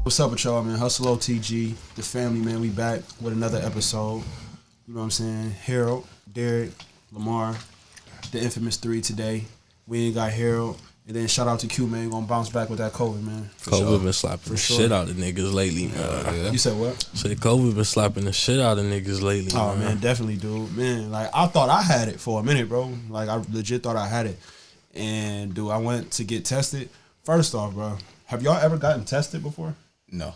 What's up with y'all, man? Hustle OTG, the family, man. We back with another episode. You know what I'm saying? Harold, Derek, Lamar, the infamous three today. We ain't got Harold. And then shout out to Q, man. Gonna bounce back with that COVID, man. COVID been slapping the shit out of niggas lately, man. Yeah. You said what? Said COVID been slapping the shit out of niggas lately, Oh, man, definitely, dude. Man, like, I thought I had it for a minute, bro. Like, I legit thought I had it. And, dude, I went to get tested. First off, bro, have y'all ever gotten tested before? No.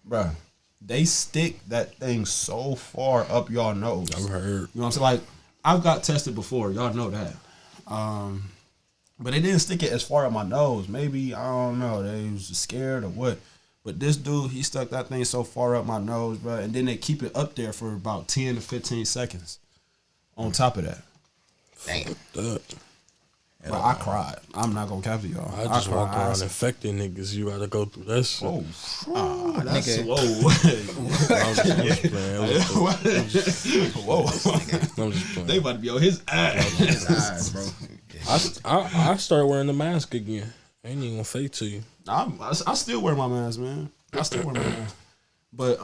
Bro, they stick that thing so far up y'all nose. I've heard. You know what I'm saying? Like, I've got tested before. Y'all know that. But they didn't stick it as far up my nose. Maybe, I don't know, they was scared or what. But this dude, he stuck that thing so far up my nose, bro. And then they keep it up there for about 10 to 15 seconds on top of that. Damn. Bro, I cried. I'm not going to cap to y'all. I just walk around infecting niggas. You gotta go through that shit. Oh, that's slow. I'm just playing. Whoa. I'm just playing. They about to be on his ass. Bro. I started wearing the mask again. I ain't even gonna fake to you. I still wear my mask, man. I still wear my mask. But,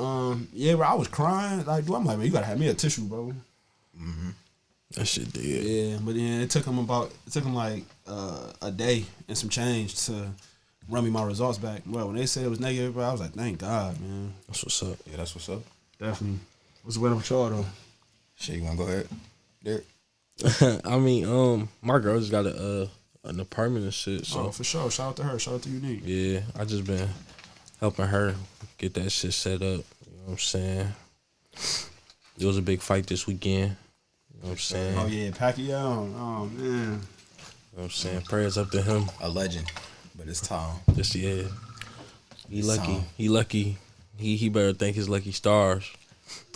yeah, bro, I was crying. Like, dude, I'm like, man, you gotta have me a tissue, bro. Mm-hmm. That shit did. Yeah, but then it took him like a day and some change to run me my results back. Well, when they said it was negative, bro, I was like, thank God, man. That's what's up. Yeah, that's what's up. Definitely. What's the weather with y'all, though? Shit, you wanna go ahead, Derek? I mean, my girl just got an apartment and shit. So Oh, for sure. Shout out to her. Shout out to Unique. yeah, I just been helping her get that shit set up. You know what I'm saying? It was a big fight this weekend. You know what I'm saying? Oh, yeah, Pacquiao. Oh, man. You know what I'm saying? Prayers up to him. A legend, but it's time. Just yeah. He lucky. He lucky. He better thank his lucky stars.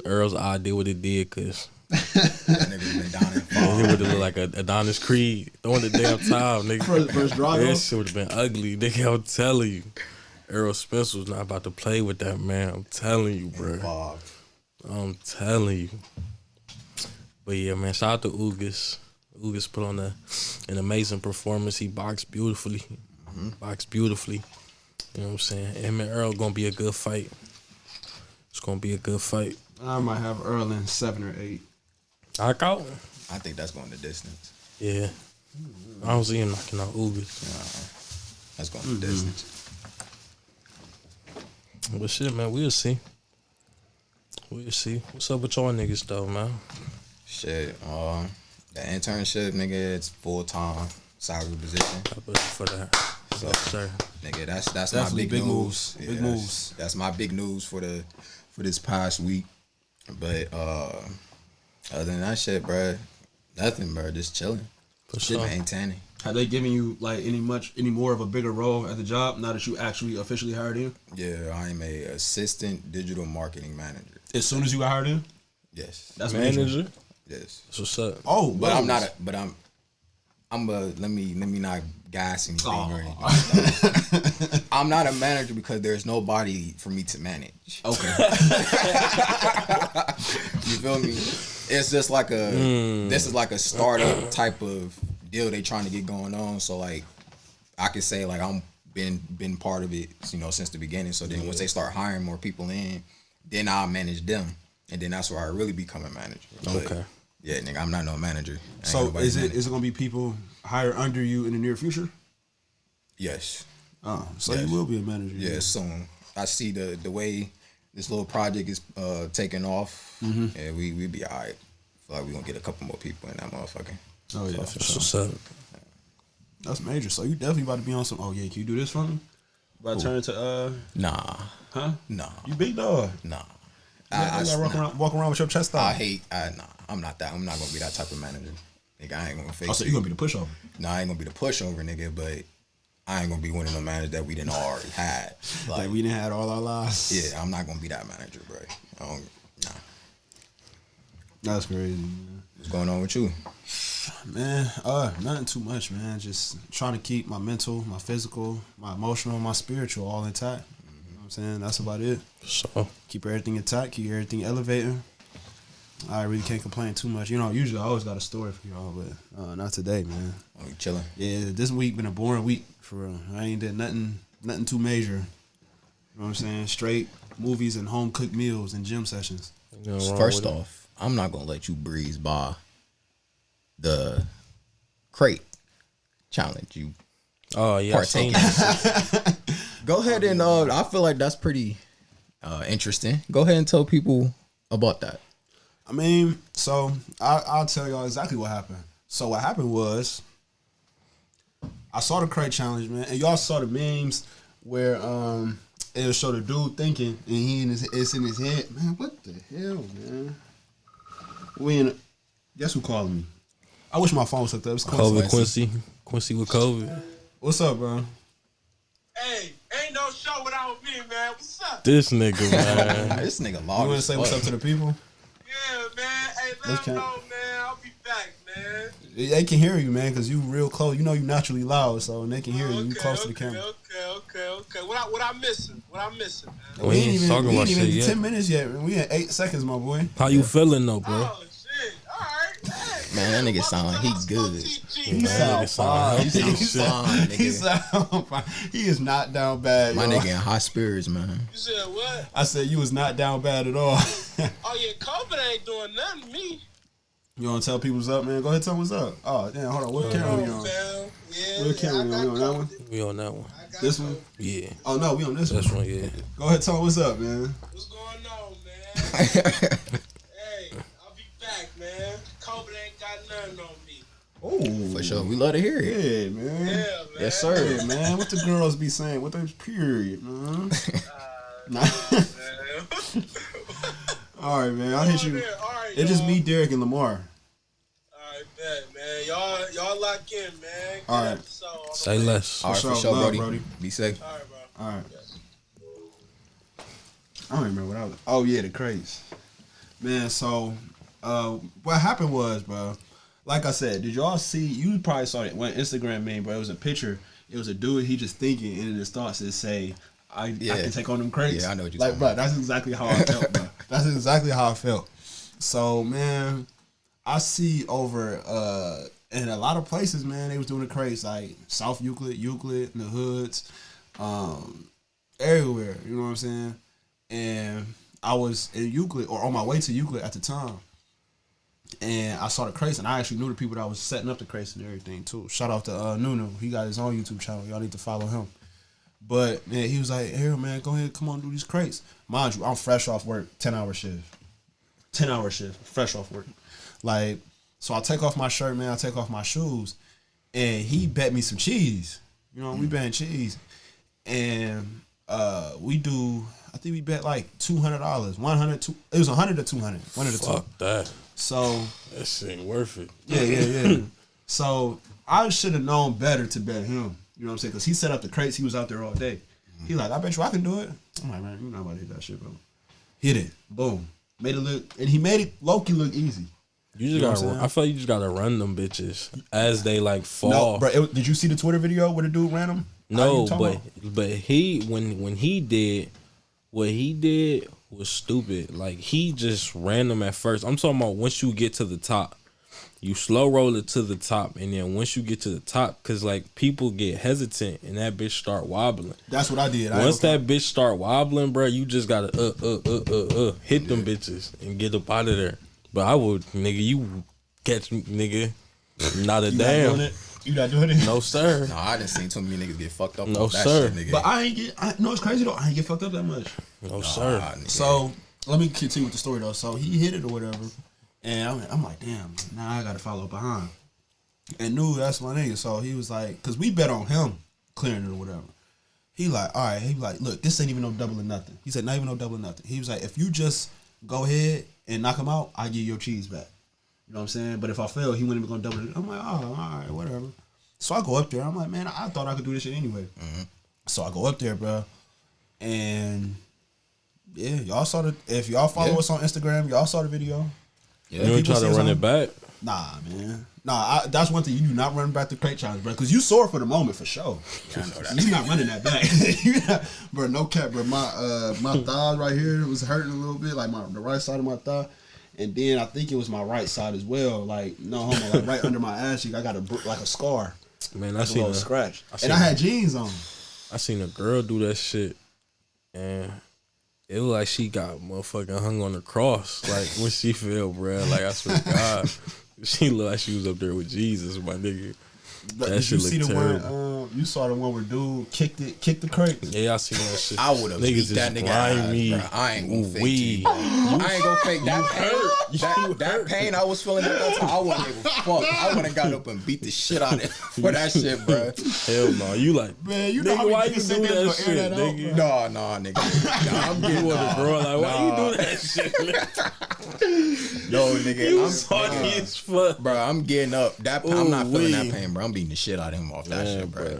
Earl's eye did what it did, cause That nigga been down and he fall. would have looked like a Adonis Creed throwing the damn time, nigga. First drive. That shit would have been ugly, nigga. I'm telling you. Errol Spence was not about to play with that, man. I'm telling you, bro. Involved. I'm telling you. But yeah, man, shout out to Ugas. Ugas put on an amazing performance. He boxed beautifully. Boxed beautifully. You know what I'm saying? Him and Earl gonna be a good fight. It's gonna be a good fight. I might have Earl in 7 or 8. Knockout? I think that's going the distance. Yeah. I don't see him knocking out Ugas. That's going the distance. But shit, man, we'll see. We'll see. What's up with y'all niggas, though, man? Shit, the internship, nigga, it's full-time salary position. I put for that. So, Sir. nigga, that's my Definitely big big news. moves. Yeah, Big that's- moves. That's my big news for this past week. But other than that shit, bro, nothing, bro. Just chilling. For Shit, sure. maintaining. Have they given you like any more of a bigger role at the job now that you actually officially hired in? Yeah, I'm a assistant digital marketing manager. As soon as you got hired in? Yes. That's major. Manager? Yes. That's what's up. Oh, But whoa. I'm not. Let me not gas anything Oh. or anything. I'm not a manager because there's nobody for me to manage. Okay. You feel me? It's just like this is like a startup type of deal they trying to get going on. So like, I could say like I'm been part of it, you know, since the beginning. So then once they start hiring more people in, then I'll manage them, and then that's where I really become a manager. But, Okay. yeah, nigga, I'm not no manager. I ain't So nobody's is manager. it gonna be people hired under you in the near future? Yes. Oh, so Yes. you will be a manager. Yeah, soon. I see the way this little project is taking off, and we be all right. Feel like we gonna get a couple more people in that motherfucker. Oh yeah, So, for That's sure. what's up. That's major. So you definitely about to be on some. Oh yeah, can you do this for me? About to turn to Nah, huh? nah, You big dog. nah. You gotta walk around with your chest out. Nah. I'm not that. I'm not gonna be that type of manager. Nigga, I ain't gonna fake Oh, so it. you gonna be the pushover? Nah, I ain't gonna be the pushover, nigga. But I ain't gonna be one of the managers that we didn't already had. Like we didn't have all our lives. Yeah, I'm not gonna be that manager, bro. Nah. That's crazy, man. What's going on with you? Man, nothing too much, man. Just trying to keep my mental, my physical, my emotional, my spiritual all intact. You know what I'm saying? That's about it. So, Keep everything intact, keep everything elevating. I really can't complain too much. You know, usually I always got a story for y'all, but not today, man. Oh, you chilling? Yeah, this week been a boring week for real. I ain't did nothing too major. You know what I'm saying? Straight movies and home cooked meals and gym sessions. First off, I'm not gonna let you breeze by the crate challenge. You Oh yeah, I've seen that. go ahead and I feel like that's pretty interesting. Go ahead and tell people about that. I mean, so I'll tell y'all exactly what happened. So what happened was, I saw the crate challenge, man, and y'all saw the memes where it'll show the dude thinking, and it's in his head. Man, what the hell, man? Guess who calling me? I wish my phone was hooked up. It's Quincy with COVID. What's up, bro? Hey, ain't no show without me, man. What's up? This nigga, man. This nigga You loud. want to say what's up to the people? Yeah, man. Hey, let them know, man. I'll be back, man. They can hear you, man, because you real close. You know you naturally loud, so they can hear you. You close to the camera. Okay. What I missing? Man? We ain't talking about shit yet. 10 minutes yet. Man. We in 8 seconds, my boy. How you feeling though, bro? Oh shit! All right. Hey, Man, that nigga sound like he good. He sound fine. He sound fine. He is not down bad. My y'all. nigga in high spirits, man. You said what? I said you was not down bad at all. Oh yeah, COVID ain't doing nothing to me. You want to tell people what's up, man? Go ahead, tell them what's up. Oh, damn, hold on. What camera we on? Yeah, What camera we on? That one? We on that one. This one? Yeah. Oh, no, we on this one. That's one, yeah. Go ahead, tell them what's up, man. What's going on, man? Hey, I'll be back, man. COVID ain't got nothing on me. Oh, For sure. We love to hear it. yeah, man. Yeah, man. Yes, sir. Yeah, man. What the girls be saying? What those period, man? Nah. Man. All right, man. I'll hit you. All right, It's just y'all. me, Derek, and Lamar. All right, bet, man. Y'all lock in, man. All right. Say less. All right, for sure. sure, Love, Brody. Brody. Be safe. All right, bro. All right. I don't remember what I was. Oh yeah, the craze. Man, so what happened was, bro. Like I said, did y'all see? You probably saw it when Instagram meme, but it was a picture. It was a dude. He just thinking, and in his thoughts it say, "I can take on them crates." Yeah, I know what you're like, talking bro. about. That's exactly how I felt, bro. That's exactly how I felt. So, man, I see over in a lot of places, man, they was doing the crates like South Euclid, in the hoods, everywhere. You know what I'm saying? And I was in Euclid or on my way to Euclid at the time. And I saw the crates, and I actually knew the people that was setting up the crates and everything too. Shout out to Nunu. He got his own YouTube channel. Y'all need to follow him. But man, he was like, "Here, man, go ahead, come on, do these crates." Mind you, I'm fresh off work, 10-hour shift. 10-hour shift, fresh off work. Like, so I take off my shirt, man. I take off my shoes, and he bet me some cheese. You know, we betting cheese, and we do. I think we bet like $200, 100. It was 100 or 200, one of the two. Fuck that. So That shit ain't worth it. yeah. So I should have known better to bet him. You know what I'm saying? Because he set up the crates. He was out there all day. He like, I bet you I can do it. I'm like, man, you know about to hit that shit, bro. Hit it. Boom. Made it look, and he made it low-key look easy. You just You know what I'm gotta. saying? I feel like you just gotta run them bitches as they like fall. No, bro. Did you see the Twitter video where the dude ran him? No, but he when he did what he did was stupid. Like he just ran them at first. I'm talking about once you get to the top, you slow roll it to the top, and then once you get to the top, cause like people get hesitant and that bitch start wobbling. That's what I did. Once that bitch start wobbling, bro, you just gotta hit them bitches and get up out of there. But I would, nigga, you catch me, nigga, not a You damn. Not doing it? You not doing it? No sir. No, I didn't see too many niggas get fucked up. No, off that sir. Shit, nigga. But I ain't get. No, it's crazy though. I ain't get fucked up that much. No sir. Nigga. So let me continue with the story though. So he hit it or whatever, and I'm like, damn. Now I gotta follow behind. And knew that's my nigga. So he was like, cause we bet on him clearing it or whatever. He like, all right. He like, look, this ain't even no double or nothing. He said, not even no double or nothing. He was like, if you just go ahead and knock him out, I give you your cheese back. You know what I'm saying? But if I fail, he wasn't even gonna double it. I'm like, oh, all right, whatever. So I go up there. I'm like, man, I thought I could do this shit anyway. Mm-hmm. So I go up there, bro, and yeah, y'all saw the. If y'all follow us on Instagram, y'all saw the video. Yeah. You ain't people try to say run it something? back? Nah, man. Nah, that's one thing. You do not run back the crate challenge, bro, because you sore for the moment for sure. Yeah, I know that. You not running that back, bro. No cap, bro. My thigh right here was hurting a little bit, like the right side of my thigh, and then I think it was my right side as well. Like no homo, like right under my ass cheek, I got like a scar, Man, like a little scratch, and I had jeans on. I seen a girl do that shit and it looked like she got motherfucking hung on the cross. Like when she fell, bro. Like I swear to God, she looked like she was up there with Jesus, my nigga. That shit looked terrible. You saw the one where dude kicked the crate. Yeah, I seen that shit. I would have beat that nigga ass, bro. I ain't gonna fake it. I ain't gonna fake that pain. That pain I was feeling at that time, I wouldn't give a fuck. I would have got up and beat the shit out of it for that shit, bro. Hell no. You like, man, you know nigga, how why you you do that shit, nigga? Nah, nigga. Nah, I'm getting with a girl. Like, why you do that shit? No, nigga. You salty as fuck. Bro, I'm getting up. I'm not feeling that pain, bro. I'm beating the shit out of him off that shit, bro.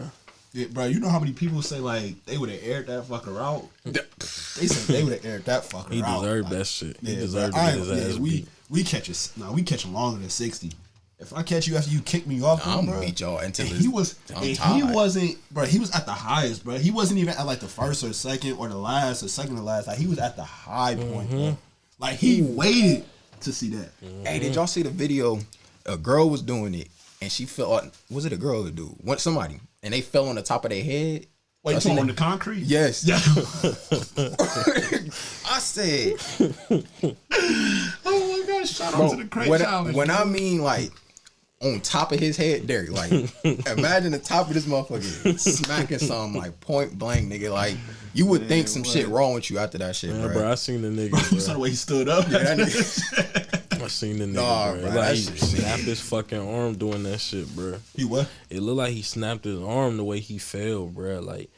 Yeah, bro, you know how many people say like they would have aired that fucker out? They said they would have aired that fucker out. He deserved like, that shit. Yeah, He deserved to get his ass beat. We catch him longer than 60. If I catch you after you kick me off, I'm gonna beat y'all until he wasn't, bro. He was at the highest, bro. He wasn't even at like the first or second or the last or second to last. Like he was at the high point, bro. Like he waited to see that. Hey, did y'all see the video? A girl was doing it, and she fell. Was it a girl or a dude? Somebody, and they fell on the top of their head. Wait, you talking on the concrete? Yes. Yeah. I said, oh my gosh! Shout out to the crate challenge. When I mean like on top of his head, Derek, like imagine the top of this motherfucker smacking something like point blank, nigga. Like you would think some shit wrong with you after that shit, bro. I seen the nigga. You saw the way he stood up. Yeah, that nigga. I seen the nigga, bro. Like he snapped his fucking arm doing that shit, bro. He what? It looked like he snapped his arm the way he fell, bro. Like,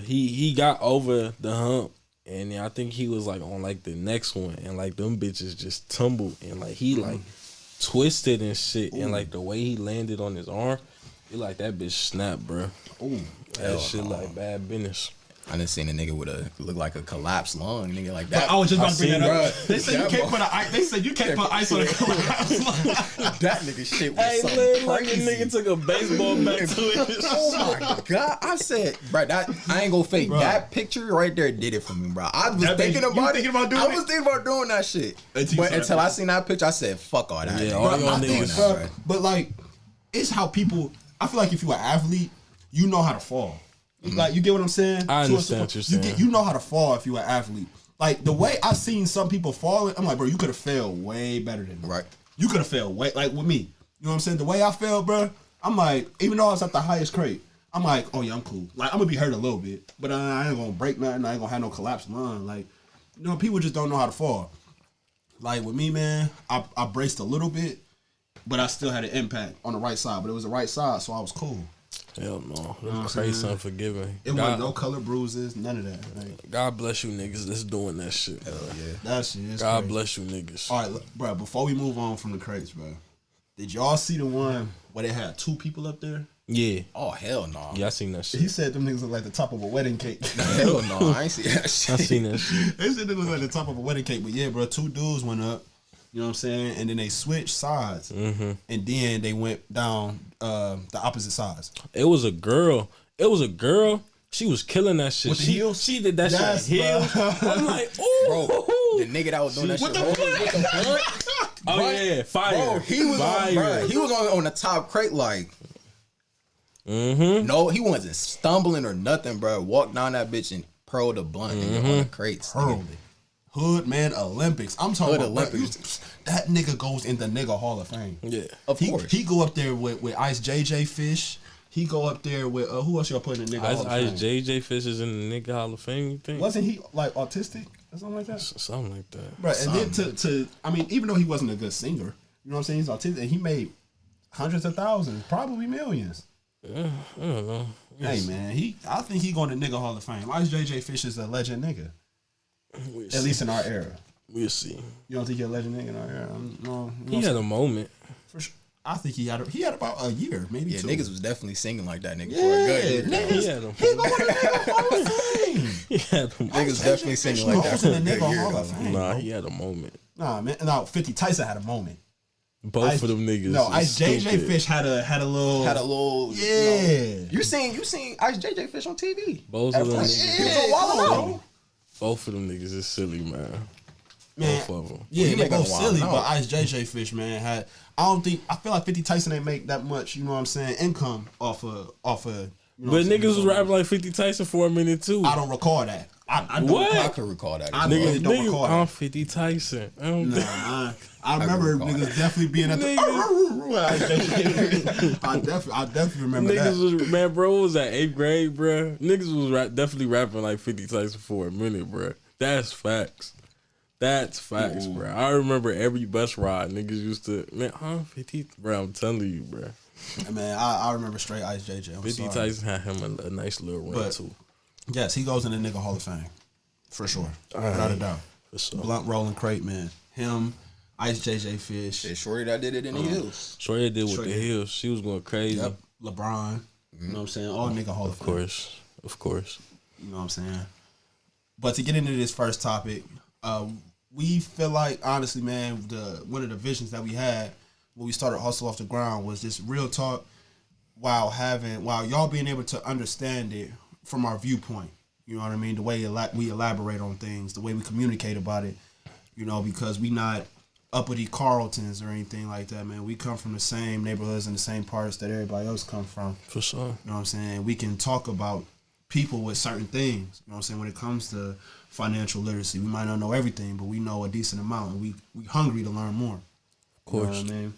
he got over the hump, and I think he was like on like the next one, and like them bitches just tumbled, and like he like twisted and shit, and like the way he landed on his arm, it like that bitch snapped, bro. Ooh, that shit like bad business. I done seen a nigga with look like a collapsed lung, nigga like that. I was just about to bring that up. Bro, They said you can't put ice. They said you can't put ice on a collapse. That nigga shit was Hey, something like a crazy. nigga took a baseball bat to it. Oh my god! I said, bro, that I ain't gonna fake. Bro. That picture right there did it for me, bro. I was That thinking bitch- you about it. thinking about doing I it? was thinking about doing that shit. Until you saw that Until I picture. seen that picture, I said, "Fuck all that." Yeah, nigga. all I'm y'all not doing niggas, that, bro. But like, it's how people. I feel like if you an athlete, you know how to fall. Like you get what I'm saying? I understand what you're saying. You know how to fall if you an athlete. Like the way I seen some people falling, I'm like, bro, you could have failed way better than me. Right. You could have failed way like with me. You know what I'm saying? The way I fell, bro, I'm like, even though I was at the highest crate, I'm like, oh yeah, I'm cool. Like I'm gonna be hurt a little bit, but I ain't gonna break nothing. I ain't gonna have no collapsed lung. Like, you know, people just don't know how to fall. Like with me, man, I braced a little bit, but I still had an impact on the right side. But it was the right side, so I was cool. Hell no. Them crazy unforgiving. It wasn't no color bruises, none of that. Like, God bless you niggas that's doing that shit. Hell yeah. that shit is God crazy. bless you niggas. All right, look, bro, before we move on from the crates, bro, did y'all see the one where they had two people up there? Yeah. Oh hell no. Yeah, I seen that shit. He said them niggas look like the top of a wedding cake. Hell no. I ain't see that shit. I seen that shit. They said they look like the top of a wedding cake. But yeah, bro, two dudes went up. You know what I'm saying? And then they switched sides. And then they went down the opposite sides. It was a girl. She was killing that shit. With the heels? She did that Yes, shit. Heels. I'm like, ooh. Bro, the nigga that was doing that shit With the with the blunt. Oh yeah, fire. Bro, he was on, bro, he was on the top crate like. No, he wasn't stumbling or nothing, bro. Walked down that bitch and pearled the blunt nigga, on the crates. nigga. Hurled it. Hood Man Olympics. I'm talking Hood about Olympics. that nigga goes in the nigga Hall of Fame. Yeah. Of course. He go up there with Ice JJ Fish. He go up there with who else y'all put in the nigga Hall of Fame? Ice JJ Fish is in the nigga Hall of Fame, you think? Wasn't he like autistic or something like that? Something like that. Right, and then to I mean, even though he wasn't a good singer, you know what I'm saying? He's autistic, and he made hundreds of thousands, probably millions. I don't know. Hey man, I think he going to nigga Hall of Fame. Ice JJ Fish is a legend nigga, at least in our era. We'll see. You don't think he's a legend nigga in our era? No, you He know had a moment. for sure. I think he had about a year, maybe Yeah, two. niggas was definitely singing like that nigga Yeah, for a good year. niggas. He had a He going to nigga Hall of Fame. He had a moment. Niggas definitely singing like that Goes for in a the good nigga year. Hall of though. Fame. Nah, he had a moment. Nah, man. No, 50 Tyson had a moment. Both of them niggas. No, is Ice JJ stupid. Fish had a little. Yeah. You seen Ice JJ Fish on TV? Both of them Yeah, niggas. come Both of them niggas is silly, man. Man, Both of them. yeah, You they make a both wild silly, note. but Ice JJ Fish, man, I feel like 50 Tyson ain't make that much, you know what I'm saying, income off of You know But what I'm saying? niggas was rapping like 50 Tyson for a minute too. I don't recall that. I don't What? I could recall that. I as well. really don't recall I'm that. 50 Tyson. I don't Nah, I remember recall niggas definitely being at the. I definitely remember that. Niggas was, man, bro, what was that 8th grade, bro? Niggas was definitely rapping like 50 Tyson for a minute, bro. That's facts. That's facts, bro. I remember every bus ride, niggas used to, man, 50, bro, I'm telling you, bro. Man, I remember straight Ice JJ. I'm 50 sorry. Tyson had him a nice little run, But- too. Yes, he goes in the nigga Hall of Fame. For sure. Without a doubt. For sure. Blunt rolling crate, man. Him, Ice JJ Fish. Shit, Shorty that did it in the hills. Shorty did with Shorty the did. hills. She was going crazy. Yep. LeBron. You know what I'm saying? All nigga Hall of Fame. Of course. You know what I'm saying? But to get into this first topic, we feel like, honestly, man, one of the visions that we had when we started Hustle Off the Ground was this real talk while y'all being able to understand it from our viewpoint. You know what I mean? The way we elaborate on things, the way we communicate about it, you know, because we not uppity Carltons or anything like that, man. We come from the same neighborhoods and the same parts that everybody else come from. For sure. You know what I'm saying? We can talk about people with certain things. You know what I'm saying? When it comes to financial literacy, we might not know everything, but we know a decent amount, and we hungry to learn more. Of course. You know what I mean?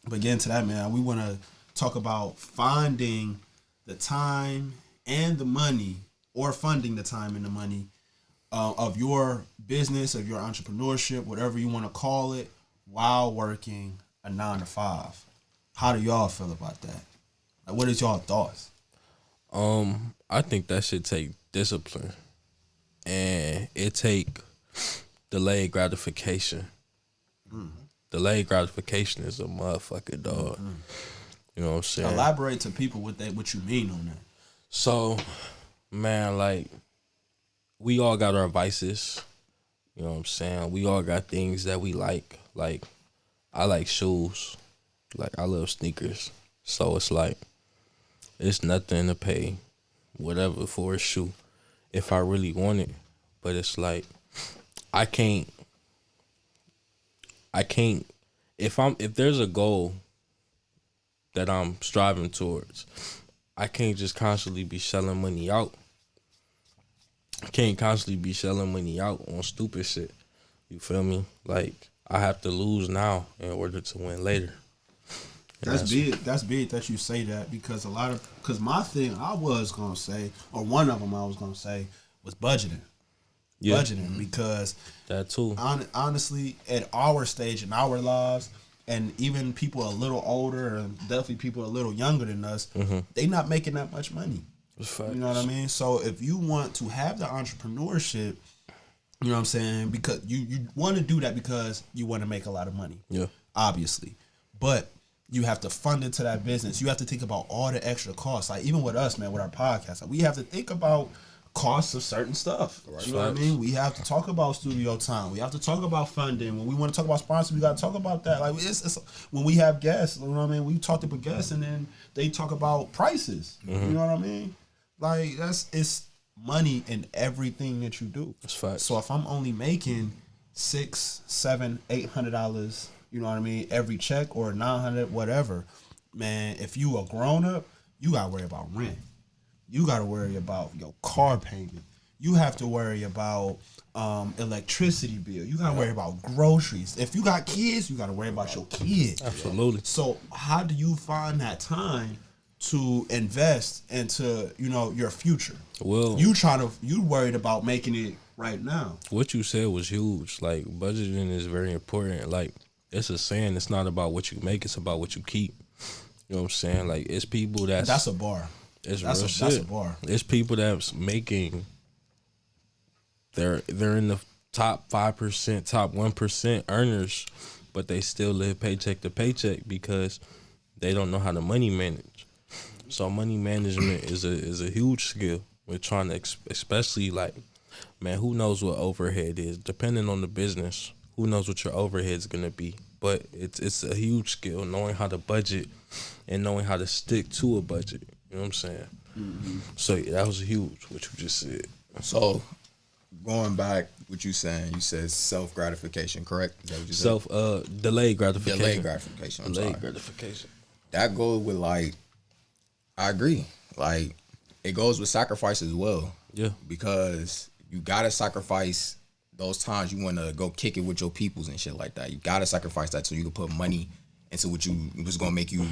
But getting to that, man, we want to talk about finding the time and the money, or funding the time and the money of your business, of your entrepreneurship, whatever you want to call it, while working a 9-to-5. How do y'all feel about that? Like, what is y'all thoughts? I think that should take discipline, and it take delayed gratification. Delayed gratification is a motherfucker, dog. You know what I'm saying? Elaborate to people what you mean on that. So, man, like, we all got our vices. You know what I'm saying? We all got things that we like. Like, I like shoes. Like, I love sneakers. So it's like, it's nothing to pay whatever for a shoe if I really want it. But it's like, I can't if there's a goal that I'm striving towards, I can't just constantly be shelling money out. I can't constantly be shelling money out on stupid shit. You feel me? Like, I have to lose now in order to win later. And That's big. That's big that you say that, because my thing I was gonna say, or one of them I was gonna say, was budgeting. Yeah. Budgeting, because That too. honestly, at our stage in our lives, and even people a little older, and definitely people a little younger than us, they not making that much money. You know what I mean? So if you want to have the entrepreneurship, you know what I'm saying, because you want to do that because you want to make a lot of money. Yeah. Obviously. But you have to fund into that business. You have to think about all the extra costs. Like, even with us, man, with our podcast, like, we have to think about costs of certain stuff. Right. You know what I mean? We have to talk about studio time. We have to talk about funding. When we want to talk about sponsors, we got to talk about that. Like, it's when we have guests, you know what I mean? We talk to guests, and then they talk about prices. You know what I mean? Like, it's money in everything that you do. That's facts. So if I'm only making $600, $700, $800, you know what I mean, every check, or $900, whatever, man, if you a grown up, you gotta worry about rent. You gotta worry about your car payment. You have to worry about electricity bill. You gotta worry about groceries. If you got kids, you gotta worry about your kids. Absolutely. So how do you find that time to invest into, you know, your future? Well, you worried about making it right now. what you said was huge. Like, budgeting is very important. Like, it's a saying, it's not about what you make, it's about what you keep. You know what I'm saying? Like, it's people That's a bar. It's That's real a shit. that's a bar. It's people that's making. They're in the top 5%, top 1% earners, but they still live paycheck to paycheck because they don't know how to money manage. So money management is a huge skill. We're trying to, especially, like, man, who knows what overhead is? Depending on the business, who knows what your overhead's gonna be? But it's a huge skill, knowing how to budget and knowing how to stick to a budget. You know what I'm saying? So yeah, that was huge, what you just said. So, going back, what you saying? You said self gratification, correct? Is that what you said? Delayed gratification. Delayed gratification. I'm Delayed sorry. gratification. That goes with, like, I agree. Like, it goes with sacrifice as well. Yeah. Because you gotta sacrifice those times you want to go kick it with your peoples and shit like that. You gotta sacrifice that so you can put money into what you was gonna make you,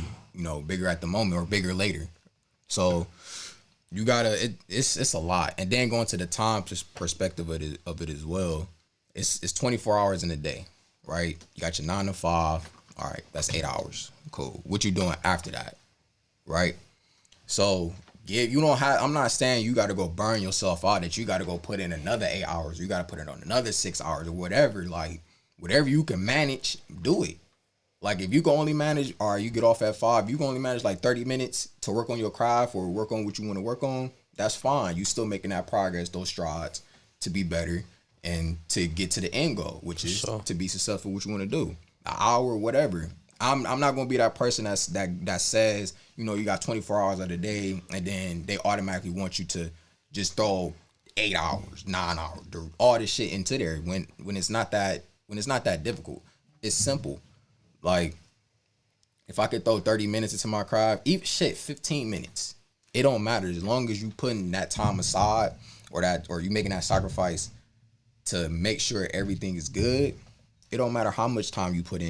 bigger at the moment or bigger later. So you gotta it's a lot. And then going to the time perspective of it as well. It's 24 hours in a day, right? You got your 9 to 5. All right, that's 8 hours. Cool. What you doing after that, right? So you don't have. I'm not saying you got to go burn yourself out. That you got to go put in another 8 hours. You got to put it on another 6 hours or whatever. Like whatever you can manage, do it. Like if you can only manage, or you get off at 5, you can only manage like 30 minutes to work on your craft or work on what you want to work on. That's fine. You still making that progress, those strides to be better and to get to the end goal, which is to be successful. What you want to do, an hour or whatever. I'm not gonna be that person that says, you got 24 hours of the day and then they automatically want you to just throw 8 hours, 9 hours, all this shit into there when it's not that difficult. It's simple. Like if I could throw 30 minutes into my craft, even 15 minutes, it don't matter as long as you putting that time aside or you making that sacrifice to make sure everything is good. It don't matter how much time you put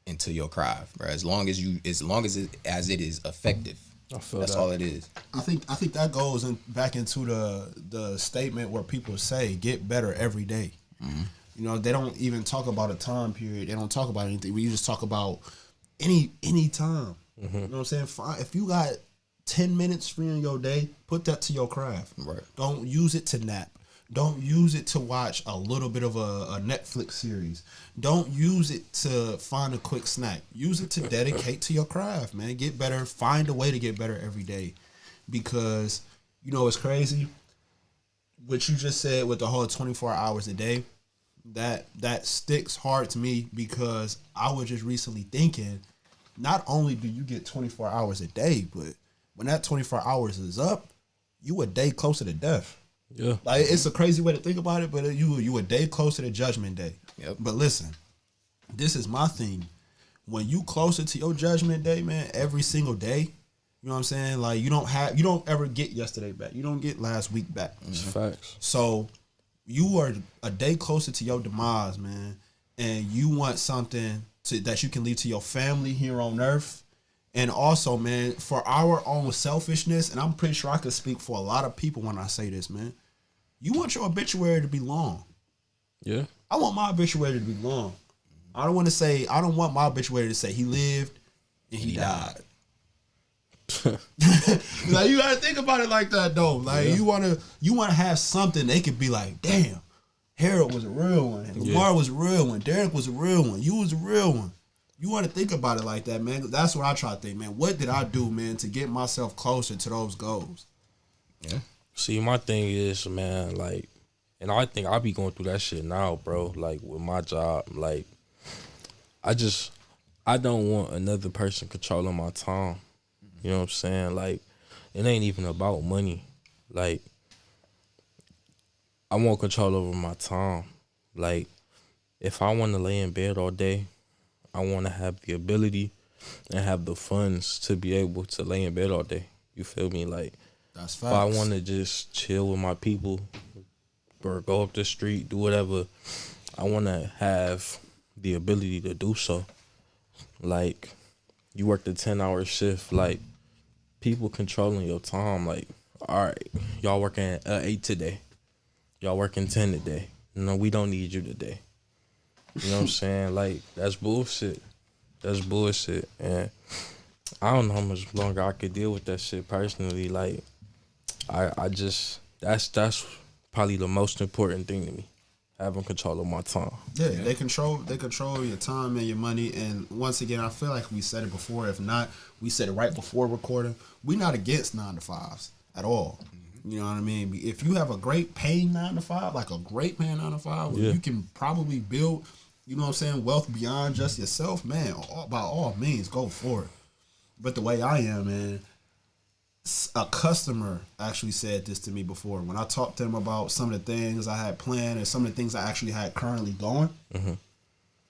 into your craft, right? As long as it is effective. That's all it is. I think that goes back into the statement where people say get better every day. Mm-hmm. They don't even talk about a time period. They don't talk about anything. We just talk about any time. Mm-hmm. You know what I'm saying? If you got 10 minutes free in your day, put that to your craft. Right. Don't use it to nap. Don't use it to watch a little bit of a Netflix series. Don't use it to find a quick snack. Use it to dedicate to your craft, man. Get better. Find a way to get better every day. Because, it's crazy. What you just said with the whole 24 hours a day, that sticks hard to me because I was just recently thinking, not only do you get 24 hours a day, but when that 24 hours is up, you a day closer to death. Yeah, like it's a crazy way to think about it, but you a day closer to Judgment Day. Yep. But listen, this is my thing. When you closer to your Judgment Day, man, every single day, you know what I'm saying? Like you don't ever get yesterday back. You don't get last week back. It's facts. So you are a day closer to your demise, man, and you want something that you can leave to your family here on earth. And also, man, for our own selfishness, and I'm pretty sure I could speak for a lot of people when I say this, man. You want your obituary to be long. Yeah. I want my obituary to be long. I don't want my obituary to say he lived and he died. Like you gotta think about it like that though. Like you wanna have something they could be like, damn, Harold was a real one, Lamar was a real one, Derek was a real one, you was a real one. You want to think about it like that, man. That's what I try to think, man. What did I do, man, to get myself closer to those goals? Yeah. See, my thing is, man, like, and I think I be going through that shit now, bro. Like with my job, like, I don't want another person controlling my time. You know what I'm saying? Like, it ain't even about money. Like, I want control over my time. Like, if I want to lay in bed all day, I want to have the ability and have the funds to be able to lay in bed all day. You feel me? Like, that's facts. If I want to just chill with my people or go up the street, do whatever, I want to have the ability to do so. Like, you work the 10-hour shift, like, people controlling your time. Like, all right, y'all working 8 today. Y'all working 10 today. No, we don't need you today. You know what I'm saying? Like, that's bullshit. That's bullshit. And I don't know how much longer I could deal with that shit personally. Like, I just, that's probably the most important thing to me. Having control of my time. Yeah, they control your time and your money. And once again, I feel like we said it before. If not, we said it right before recording. We're not against 9-to-5s at all. You know what I mean? If you have a great paying 9-to-5, like a great paying 9-to-5, where you can probably build, you know what I'm saying, wealth beyond just yourself, man, by all means, go for it. But the way I am, man, a customer actually said this to me before. When I talked to them about some of the things I had planned and some of the things I actually had currently going,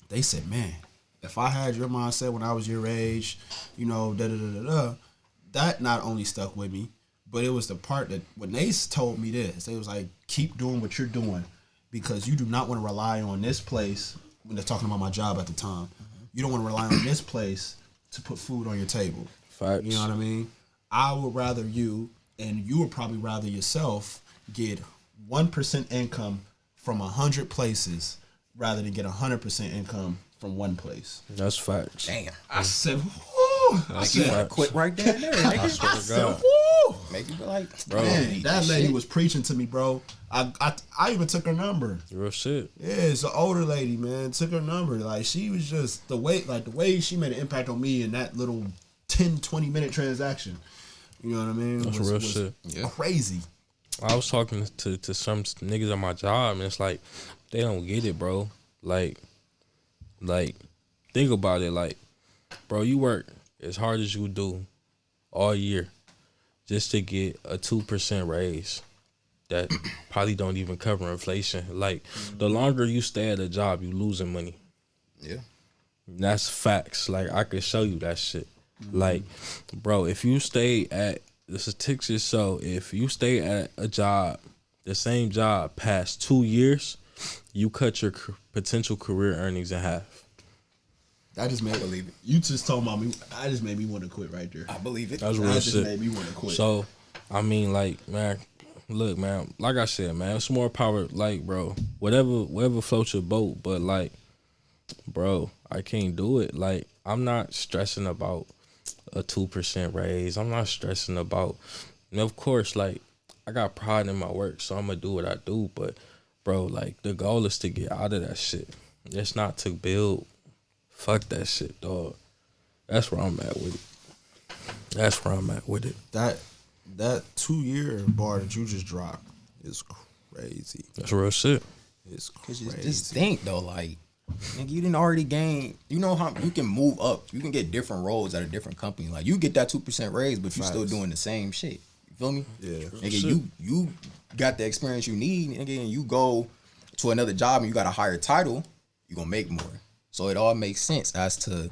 they said, man, if I had your mindset when I was your age, you know, that not only stuck with me, But it was the part that when they told me this, they was like, keep doing what you're doing because you do not want to rely on this place. When they're talking about my job at the time, you don't want to rely on this place to put food on your table. Facts. You know what I mean? I would rather you, and you would probably rather yourself, get 1% income from 100 places rather than get 100% income from one place. That's facts. Damn. I said, woo! I You want said, to quit right there and there, nigga. swear to God. woo! Make you be like, Bro. Man, that lady shit. was preaching to me, bro. I even took her number. Real shit. Yeah, it's an older lady, man. Took her number. Like, she was just the way she made an impact on me in that little 10, 20-minute transaction. You know what I mean? That's real shit. Yeah. Crazy. I was talking to some niggas at my job, and it's like, they don't get it, bro. Like, think about it. Like, bro, you work as hard as you do all year just to get a 2% raise that probably don't even cover inflation. Like, the longer you stay at a job, you losing money. Yeah. That's facts. Like, I could show you that shit. Like, bro, if you stay at, the statistics show, if you stay at a job, the same job, past 2 years, you cut your potential career earnings in half. I just made believe it. You just told me. I just made me want to quit right there. I believe it. That's That real just shit. made me want to quit. So, I mean, like, man, look, man, like I said, man, it's more power. Like, bro, whatever floats your boat. But, like, bro, I can't do it. Like, I'm not stressing about a 2% raise. I'm not stressing about, and of course, like, I got pride in my work, so I'm gonna do what I do. But, bro, like, the goal is to get out of that shit. It's not to build. Fuck that shit, dog. That's where I'm at with it. That's where I'm at with it. that 2-year bar that you just dropped is crazy. That's real shit. It's Cause crazy. just think though, like, nigga, you didn't already gain. You know how you can move up. You can get different roles at a different company. Like, you get that 2% raise, but you still Facts. doing the same shit. You feel me? Yeah. Nigga, you got the experience you need, nigga, and you go to another job and you got a higher title, you gonna make more. So it all makes sense as to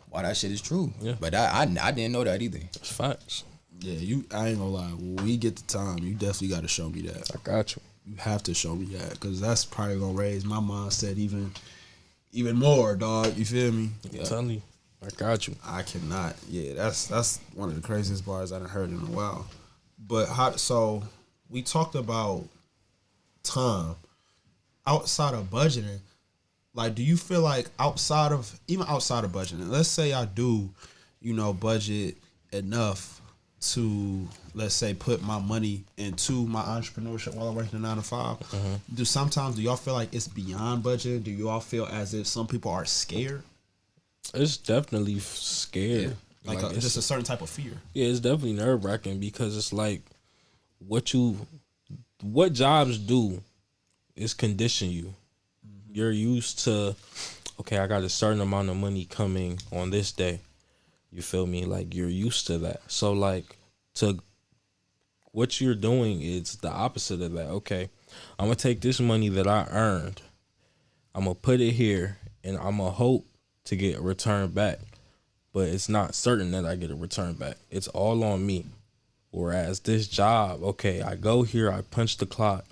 why that shit is true. Yeah. But I didn't know that either. It's facts. Yeah, I ain't gonna lie. When we get the time, you definitely got to show me that. I got you. You have to show me that because that's probably gonna raise my mindset even more, dog. You feel me? I'm telling you. I got you. I cannot. Yeah, that's one of the craziest bars I done heard in a while. But so we talked about time outside of budgeting. Like, do you feel like outside of budgeting, let's say I do, budget enough to, let's say, put my money into my entrepreneurship while I'm working a 9 to 5. Do y'all feel like it's beyond budget? Do you all feel as if some people are scared? It's definitely scared. Like it's just a certain type of fear. Yeah, it's definitely nerve wracking because it's like what jobs do is condition you. You're used to, okay, I got a certain amount of money coming on this day. You feel me? Like, you're used to that. So, like, what you're doing is the opposite of that. Okay, I'm going to take this money that I earned, I'm going to put it here, and I'm going to hope to get a return back. But it's not certain that I get a return back. It's all on me. Whereas this job, okay, I go here, I punch the clock,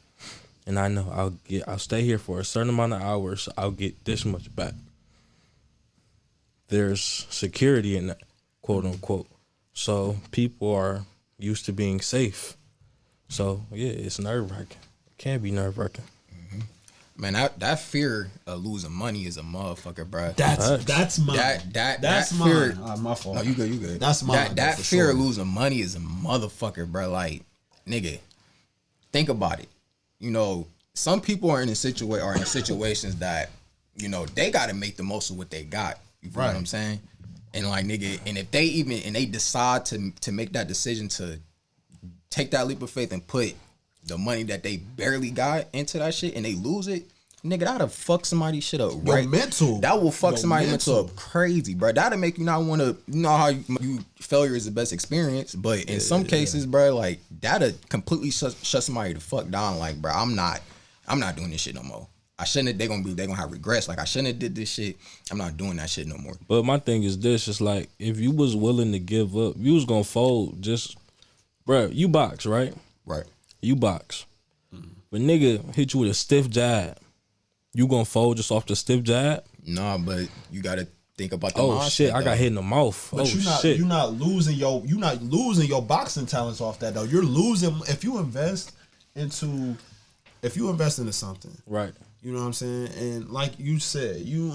and I know I'll stay here for a certain amount of hours, I'll get this much back. There's security in that, quote unquote. So people are used to being safe. So yeah, it's nerve wracking. It can be nerve wracking. Man, that fear of losing money is a motherfucker, bro. That's mine. That's mine. mine. My fault. No, you good. That's mine. That for fear sure. of losing money is a motherfucker, bro. Like, nigga, think about it. Some people are in situations that, they gotta make the most of what they got. You feel what I'm saying? And like, nigga, and if they decide to make that decision to take that leap of faith and put the money that they barely got into that shit and they lose it, nigga, that'll fuck somebody's shit up, right? That will fuck somebody's mental up crazy, bro. That'll make you not want to, how you failure is the best experience, but in some cases, bro, like, that'll completely shut somebody the fuck down. Like, bro, I'm not doing this shit no more. I shouldn't. They gonna have regrets. Like, I shouldn't have did this shit. I'm not doing that shit no more. But my thing is this: it's like if you was willing to give up, you was gonna fold just Bruh, you box, right? Right. You box. But nigga hit you with a stiff jab. You gonna fold just off the stiff jab? Nah, but you gotta think about the Oh mindset, shit, I got though. hit in the mouth. But Oh shit. you're not losing your boxing talents off that though. You're losing if you invest into something. Right. You know what I'm saying? And like you said, you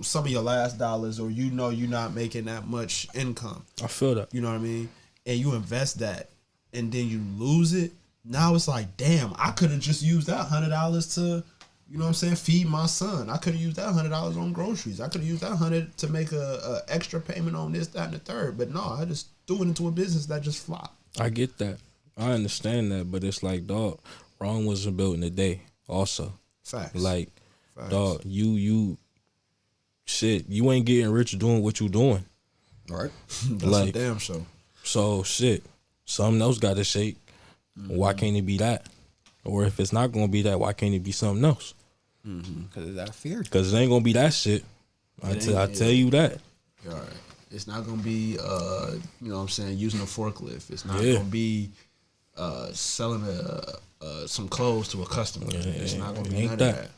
some of your last dollars, or you're not making that much income. I feel that. You know what I mean? And you invest that, and then you lose it. Now it's like, damn, I could have just used that $100 to, you know what I'm saying, feed my son. I could have used that $100 on groceries. I could have used that $100 to make a extra payment on this, that, and the third. But no, I just threw it into a business that just flopped. I get that. I understand that, but it's like, dog, Rome wasn't built in a day. Also, Facts. like, Facts. dog, you ain't getting rich doing what you doing. Right. That's like- a damn show. So shit, something else got to shake. Why can't it be that? Or if it's not gonna be that, why can't it be something else? Because of that fear. Because it ain't gonna be that shit. I ain't, tell you that. All right. It's not gonna be you know what I'm saying, using a forklift. It's not Yeah. gonna be selling some clothes to a customer. It's not gonna be ain't none of that.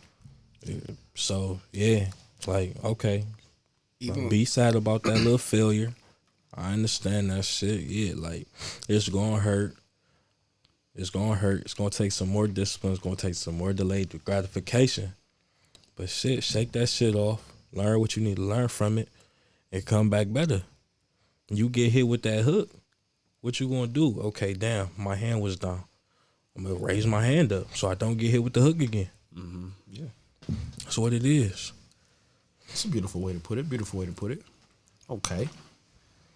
that. So yeah, like okay, Even be sad about that little failure. I understand that shit. Yeah, like it's gonna hurt. It's gonna hurt. It's gonna take some more discipline. It's gonna take some more delayed gratification. But shit, shake that shit off. Learn what you need to learn from it, and come back better. You get hit with that hook. What you gonna do? Okay, damn, my hand was down. I'm gonna raise my hand up so I don't get hit with the hook again. Yeah. That's what it is. It's a beautiful way to put it. Beautiful way to put it. Okay.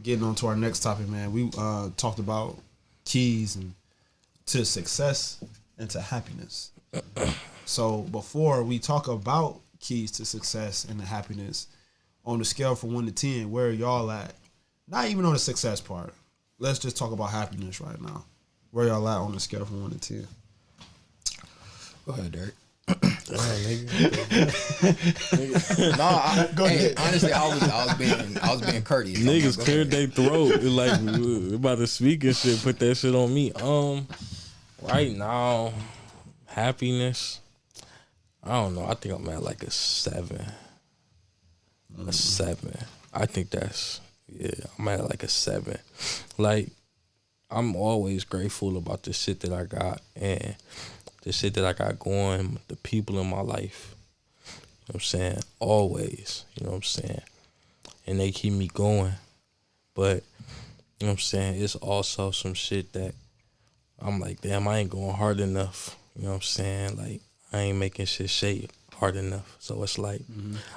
Getting on to our next topic, man. We talked about keys to success and to happiness. So before we talk about keys to success and to happiness, on the scale from 1 to 10, where are y'all at? Not even on the success part. Let's just talk about happiness right now. Where y'all at on the scale from 1 to 10? Go ahead, Derek. Damn, nigga. Honestly, I was being courteous. Niggas Go cleared ahead. their throat. It's like we about to speak and shit. Put that shit on me. Right now, happiness. I don't know. I think I'm at like a 7. A 7. I think that's I'm at like a 7. Like I'm always grateful about the shit that I got and the shit that I got going. The people in my life. You know what I'm saying? Always. You know what I'm saying? And they keep me going. But, you know what I'm saying? It's also some shit that I'm like, damn, I ain't going hard enough. You know what I'm saying? Like, I ain't making shit shake hard enough. So it's like,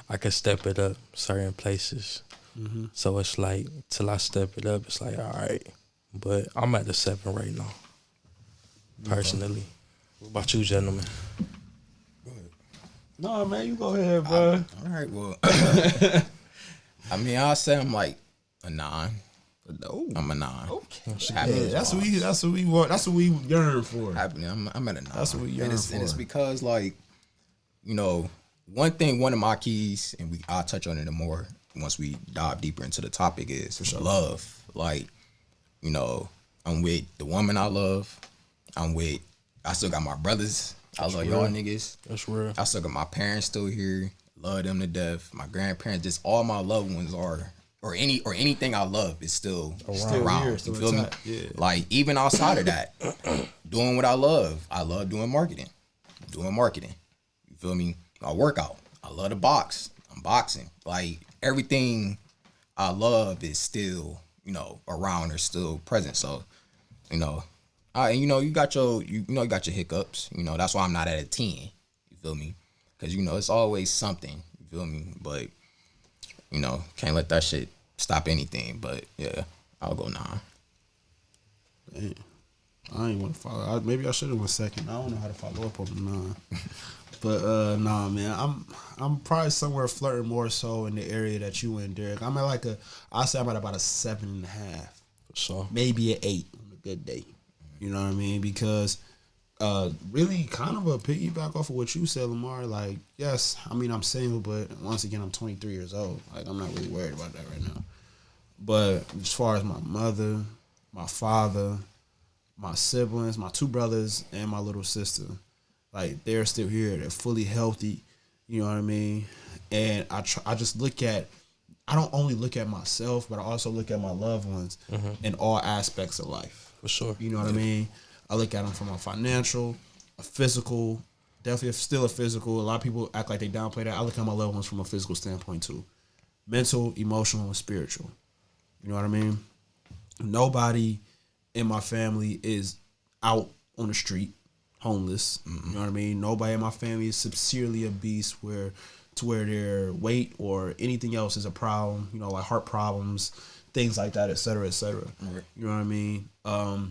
I can step it up certain places. So it's like, till I step it up, it's like, all right. But I'm at the 7 right now, personally. What about you, gentlemen? No, man, you go ahead, bro. All right, well, I mean, I'll say I'm like a 9. I'm a 9. Okay. Happiness Yeah, that's wise. what we want. That's what we yearn for. Happiness, I'm at a 9. That's what we yearn and it's for. because, like, you know, one of my keys, and I'll touch on it more once we dive deeper into the topic, is love. Like, you know, I'm with the woman I love. I still got my brothers. I love y'all niggas. That's real. I still got my parents still here. Love them to death. My grandparents, just all my loved ones or anything I love is still around. here, still you feel intact. me? Yeah. Like, even outside of that, doing what I love. I love doing marketing. You feel me? I work out. I love to box. I'm boxing. Like, everything I love is still, you know, around or still present. So, you know, you know, you got your hiccups. You know, that's why I'm not at a 10. You feel me? Because, you know, it's always something. You feel me? But, you know, can't let that shit stop anything. But yeah, I'll go 9. Damn. I ain't want to follow. Maybe I should have went second. I don't know how to follow up on the 9. But nah, man, I'm probably somewhere flirting more so in the area that you in, Derek. I'm at like I'll say I'm at about a 7.5. So Maybe an 8 on a good day. You know what I mean? Because really kind of a piggyback off of what you said, Lamar. Like, yes, I mean, I'm single, but once again, I'm 23 years old. Like, I'm not really worried about that right now. But as far as my mother, my father, my siblings, my 2 brothers, and my little sister. Like, they're still here. They're fully healthy. You know what I mean? And I just look at, I don't only look at myself, but I also look at my loved ones in all aspects of life. For sure. You know what I mean? I look at them from a financial, a physical, definitely still a physical. A lot of people act like they downplay that. I look at my loved ones from a physical standpoint too. Mental, emotional, and spiritual. You know what I mean? Nobody in my family is out on the street, homeless. You know what I mean? Nobody in my family is sincerely obese where their weight or anything else is a problem, you know, like heart problems, things like that, et cetera, et cetera. Right. You know what I mean?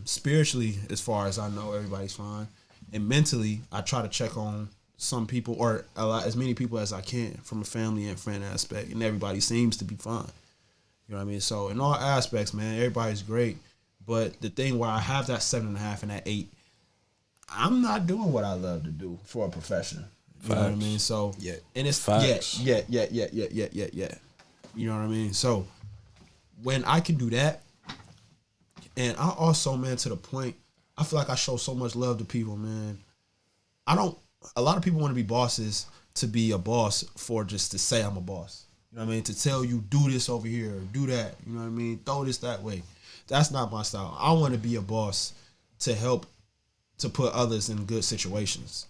Spiritually, as far as I know, everybody's fine. And mentally, I try to check on some people or as many people as I can from a family and friend aspect, and everybody seems to be fine. You know what I mean? So in all aspects, man, everybody's great. But the thing where I have that 7.5 and that 8, I'm not doing what I love to do for a profession. You know what I mean? So and it's Facts. yeah. You know what I mean? So when I can do that, and I also, man, to the point, I feel like I show so much love to people, man. A lot of people want to be bosses to be a boss for just to say I'm a boss. You know what I mean? To tell you, do this over here, do that. You know what I mean? Throw this that way. That's not my style. I want to be a boss to help to put others in good situations.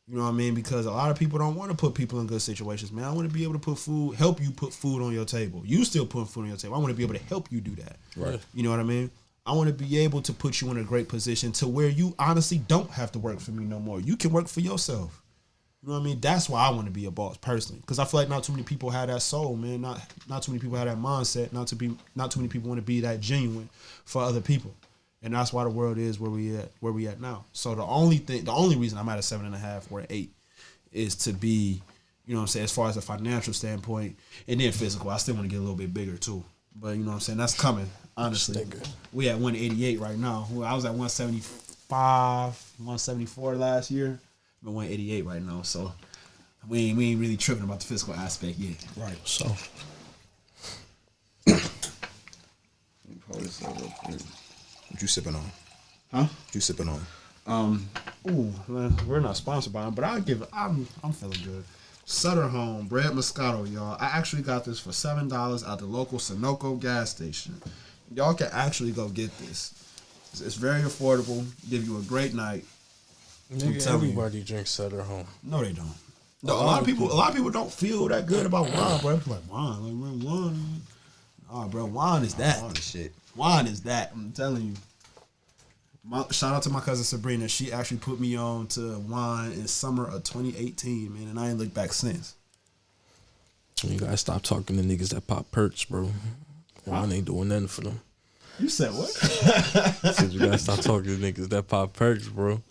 You know what I mean? Because a lot of people don't want to put people in good situations, man. I want to be able to help you put food on your table. You still putting food on your table. I want to be able to help you do that. Right. You know what I mean? I want to be able to put you in a great position to where you honestly don't have to work for me no more. You can work for yourself. You know what I mean? That's why I want to be a boss personally. Because I feel like not too many people have that soul, man. Not too many people have that mindset. Not too many people want to be that genuine for other people. And that's why the world is where we at now. So the only reason I'm at a 7.5 or an 8 is to be, you know what I'm saying, as far as a financial standpoint, and then physical. I still want to get a little bit bigger too. But you know what I'm saying, that's coming, honestly. We at 188 right now. I was at 175, 174 last year. I'm at 188 right now. So we ain't really tripping about the physical aspect yet. Right. So What you sipping on? Huh? What you sipping on? Man, we're not sponsored by them, but I'm feeling good. Sutter Home Bread Moscato, y'all. I actually got this for $7 at the local Sunoco gas station. Y'all can actually go get this. It's very affordable. Give you a great night. nigga, everybody drinks Sutter Home. No, they don't. No, a lot of people don't feel that good about wine, bro. People like wine. Oh, bro, wine is that. Wine is shit. Wine is that. I'm telling you. Shout out to my cousin Sabrina. She actually put me on to wine in summer of 2018, man, and I ain't looked back since. You gotta stop talking to niggas that pop perks, bro. Wine ain't doing nothing for them. You said what? Said you gotta stop talking to niggas that pop perks, bro.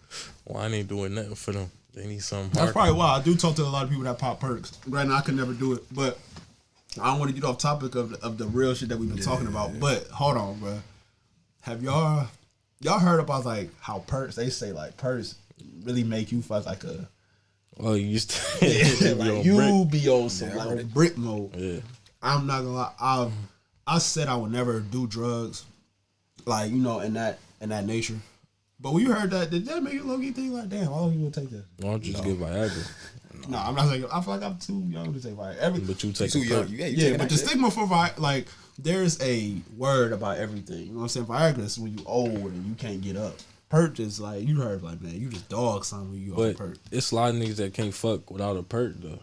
Wine ain't doing nothing for them. They need something. That's probably why I do talk to a lot of people that pop perks. Right now, I could never do it, but I don't want to get off topic of the real shit that we've been talking about. But hold on, bro. Have y'all heard about like how perks? They say like perks really make you feel like a. Oh, you used to like you be on some like brick mode. Yeah. I'm not gonna lie. I said I would never do drugs, like you know, in that nature. But when you heard that, did that make you low key think like, damn, why don't you take that? Why don't you just get Viagra? No, I'm not saying. I feel like I'm too young to take Viagra. But you take Too a young. perk. Yeah, but the stigma for Viagra, like, there's a word about everything. You know what I'm saying? Viagra is when you old and you can't get up. Perk is like, you heard like, man, you just dog something when you on But perk. it's a lot of niggas that can't fuck without a perk, though.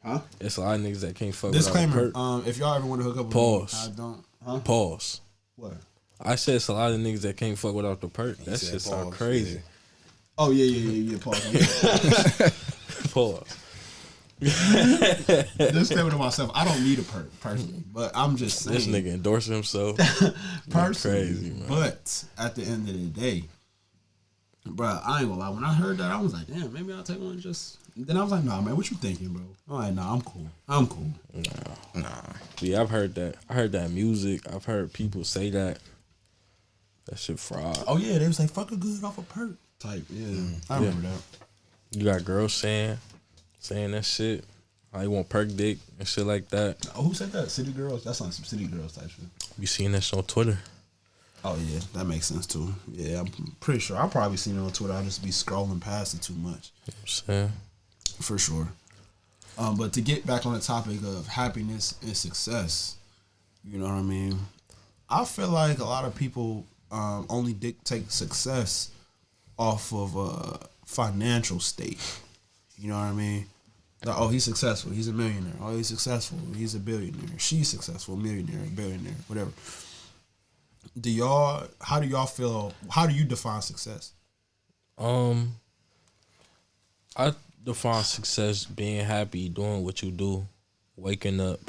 Huh? It's a lot of niggas that can't fuck Disclaimer, without a perk. if y'all ever want to hook up with Pause. me, I don't. Huh? Pause. What? I said it's a lot of niggas that can't fuck without the perk. That said shit sound pause, crazy. yeah. Oh, yeah, pause. Pause. Disclaimer to myself, I don't need a perk, personally. But I'm just saying. This nigga endorsing himself. Personally. Crazy, man. But at the end of the day, bro, I ain't gonna lie. When I heard that, I was like, damn, maybe I'll take one just. Then I was like, nah, man, what you thinking, bro? I'm like, nah, I'm cool. Nah. Yeah, I've heard that. I heard that music. I've heard people say that. That shit fraud. Oh, yeah, they was like, fuck a good off a perk type. Yeah, I remember that. You got girls saying that shit. I want perk dick and shit like that. Oh, who said that? City Girls? That sounds some City Girls type shit. You seen that shit on Twitter. Oh yeah, that makes sense too. Yeah, I'm pretty sure. I'll probably seen it on Twitter. I'll just be scrolling past it too much. You know what I'm saying? For sure. But to get back on the topic of happiness and success, you know what I mean? I feel like a lot of people only dictate success off of a financial state. You know what I mean? Like, oh, he's successful. He's a millionaire. Oh, he's successful. He's a billionaire. She's successful. Millionaire, billionaire, whatever. How do y'all feel? How do you define success? I define success being happy, doing what you do, waking up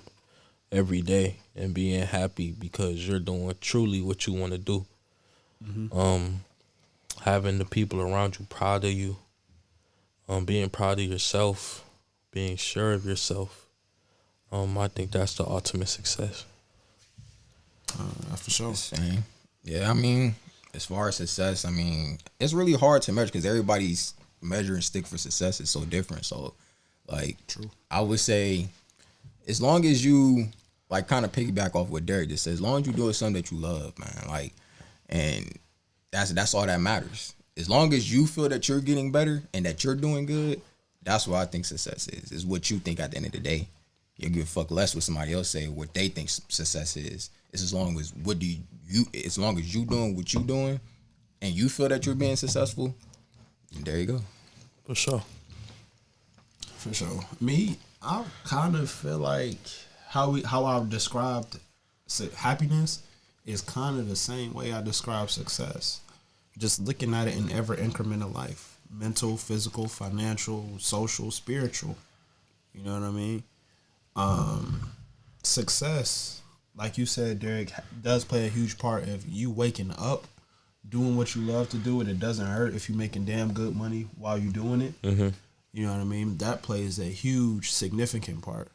every day and being happy because you're doing truly what you want to do. Having the people around you proud of you, being proud of yourself, being sure of yourself. I think that's the ultimate success. For sure. Same. Yeah, I mean, as far as success, I mean, it's really hard to measure because everybody's measuring stick for success is so different. So, like, True. I would say, as long as you, like, kind of piggyback off what Derek just said, as long as you're doing something that you love, man, like, and that's all that matters. As long as you feel that you're getting better and that you're doing good, that's what I think success is what you think at the end of the day. You give a fuck less what somebody else say, what they think success is. It's as long as as long as you doing what you doing and you feel that you're being successful, there you go. For sure. For sure. Me, I kind of feel like how I've described happiness is kind of the same way I describe success. Just looking at it in every increment of life. Mental, physical, financial, social, spiritual. You know what I mean? Success, like you said, Derek, does play a huge part of you waking up, doing what you love to do, and it doesn't hurt if you're making damn good money while you're doing it. Mm-hmm. You know what I mean? That plays a huge, significant part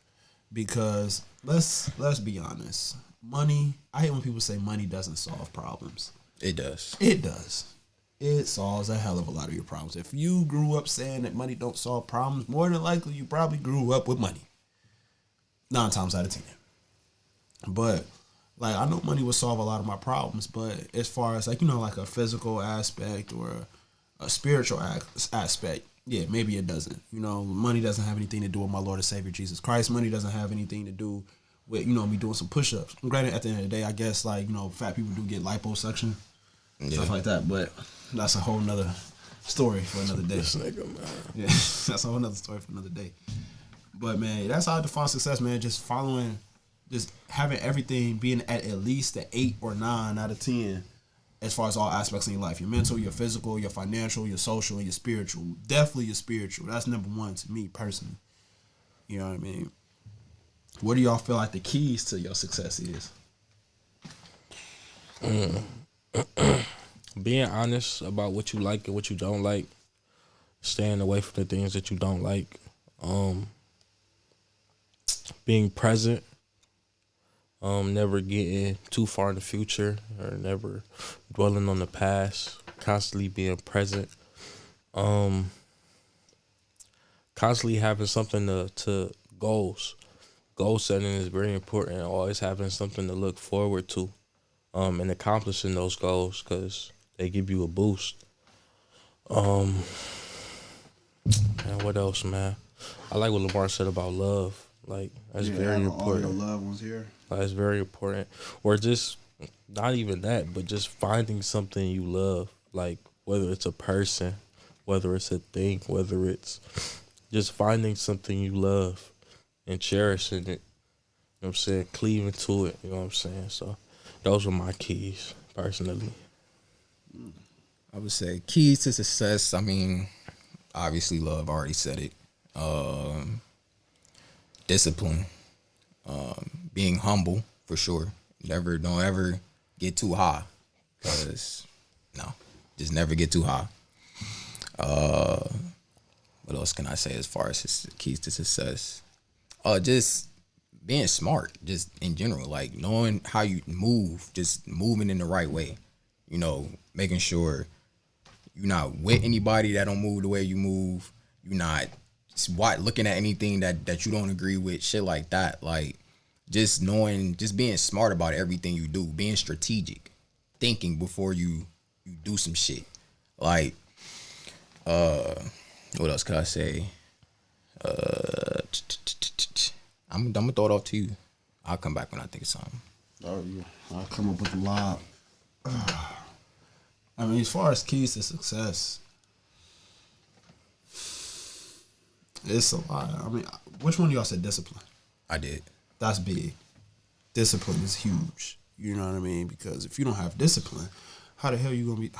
because let's be honest. Money, I hate when people say money doesn't solve problems. It does. It does. It solves a hell of a lot of your problems. If you grew up saying that money don't solve problems, more than likely you probably grew up with money. 9 times out of 10. But, like, I know money will solve a lot of my problems, but as far as, like, you know, like a physical aspect or a spiritual aspect, yeah, maybe it doesn't. You know, money doesn't have anything to do with my Lord and Savior Jesus Christ. Money doesn't have anything to do with, you know, me doing some push-ups. Granted, at the end of the day, I guess, like, you know, fat people do get liposuction, stuff like that, but that's a whole nother story for another day. This nigga, man. Yeah, that's a whole nother story for another day. But, man, that's how I define success, man. Just following, just having everything being at least an 8 or 9 out of 10 as far as all aspects in your life. Your mental, your physical, your financial, your social, and your spiritual. Definitely your spiritual. That's number 1 to me, personally. You know what I mean? What do y'all feel like the keys to your success is? Being honest about what you like and what you don't like. Staying away from the things that you don't like. Being present. Never getting too far in the future or never dwelling on the past. Constantly being present. Constantly having something to goals. Goal setting is very important. Always having something to look forward to. And accomplishing those goals because they give you a boost. And what else, man? I like what Lebron said about love. Like, that's very important. All your loved ones here. That's very important. Or just, not even that, but just finding something you love. Like, whether it's a person, whether it's a thing, whether it's just finding something you love and cherishing it. You know what I'm saying? Cleaving to it. You know what I'm saying? So, those were my keys, personally. I would say keys to success, I mean, obviously love, I already said it. Discipline. Being humble, for sure. Don't ever get too high. Because, no, just never get too high. What else can I say as far as keys to success? Just being smart, just in general, like knowing how you move, just moving in the right way. You know, making sure you're not with anybody that don't move the way you move. You're not looking at anything that you don't agree with, shit like that. Like, just knowing, just being smart about everything you do, being strategic. thinking before you do some shit. Like, what else could I say? I'm gonna throw it off to you. I'll come back when I think of something. Oh, yeah. I'll come up with a lot. I mean, as far as keys to success, it's a lot. I mean, which one of y'all said discipline? I did. That's big. Discipline is huge. You know what I mean? Because if you don't have discipline, how the hell you gonna be?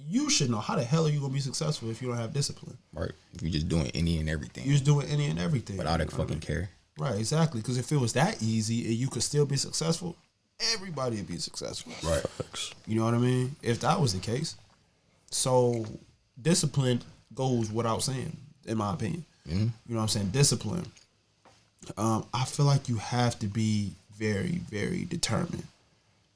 You should know how the hell are you gonna be successful if you don't have discipline? Right. If you're just doing any and everything. You're just doing any and everything without a fucking care. Right, exactly. Because if it was that easy and you could still be successful, everybody would be successful. Right. You know what I mean? If that was the case. So discipline goes without saying, in my opinion. Mm-hmm. You know what I'm saying? Discipline. I feel like you have to be very, very determined.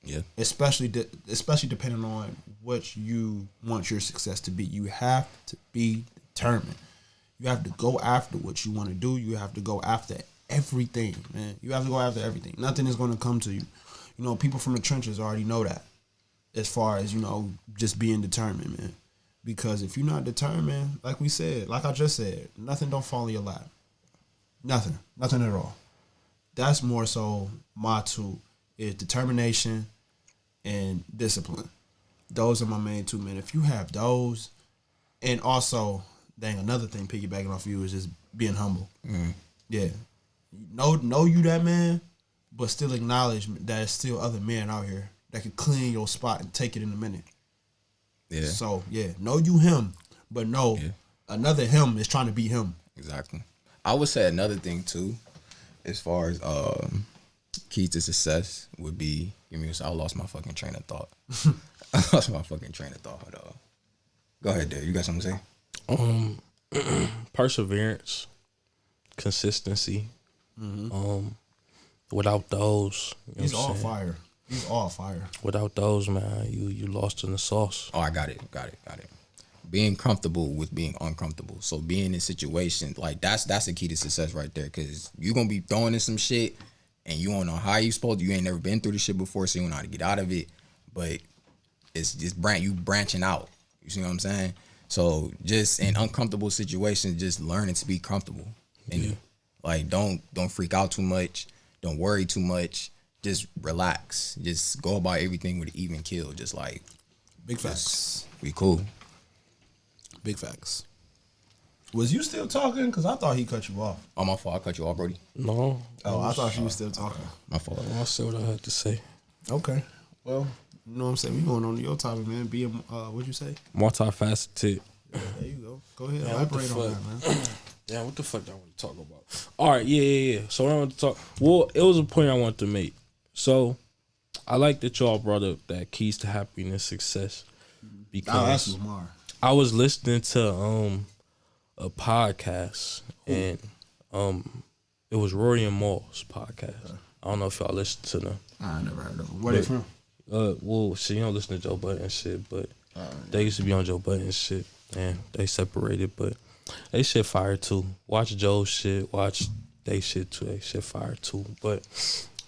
Yeah. Especially depending on what you want your success to be. You have to be determined. You have to go after what you want to do. You have to go after everything, man. You have to go after everything. Nothing is going to come to you. You know, people from the trenches already know that. As far as, you know, just being determined, man. Because if you're not determined, like we said, like I just said, nothing don't fall in your lap. Nothing. Nothing at all. That's more so my two is determination and discipline. Those are my main two, man. If you have those, and also, dang, another thing piggybacking off you is just being humble. Mm. Yeah. Know you that man, but still acknowledge that there's still other men out here that can clean your spot and take it in a minute. Yeah. So, yeah, know you him, but know another him is trying to be him. Exactly. I would say another thing, too, as far as keys to success would be, give me a second, I lost my fucking train of thought. I lost my fucking train of thought. Hold on. Go ahead, Dave. You got something to say? Perseverance, consistency. Without those, you know He's what I'm all saying? fire. He's all fire. Without those, man, you lost in the sauce. Oh, I got it. Being comfortable with being uncomfortable. So being in situations like that's the key to success right there. Because you're gonna be throwing in some shit and you don't know how you supposed to. You ain't never been through the shit before, so you don't know how to get out of it. But it's just you branching out. You see what I'm saying? So just in uncomfortable situations, just learning to be comfortable. And like don't freak out too much. Don't worry too much. Just relax. Just go about everything with an even keel. Just like Big facts. We cool. Big facts. Was you still talking? Because I thought he cut you off. Oh, my fault. I cut you off, Brody. No. Oh, I thought you was still talking. My fault. I'll say what I had to say. Okay. Well, you know what I'm saying? We going on to your topic, man. Being, what'd you say? Multifaceted. There you go. Go ahead. Yeah, what the Elaborate on fuck? that, man. Yeah, what the fuck do I want to talk about? All right, yeah. So what I want to talk. Well, it was a point I wanted to make. So I like that y'all brought up that keys to happiness, success, Oh, that's because Lamar. I was listening to a podcast and it was Rory and Maul's podcast. I don't know if y'all listen to them. I never heard of him. Where they from? Well, shit, you don't listen to Joe Budden and shit, but they used to be on Joe Budden and shit, and they separated, but they shit fire too. Watch Joe's shit, watch they shit too. They shit fire too. But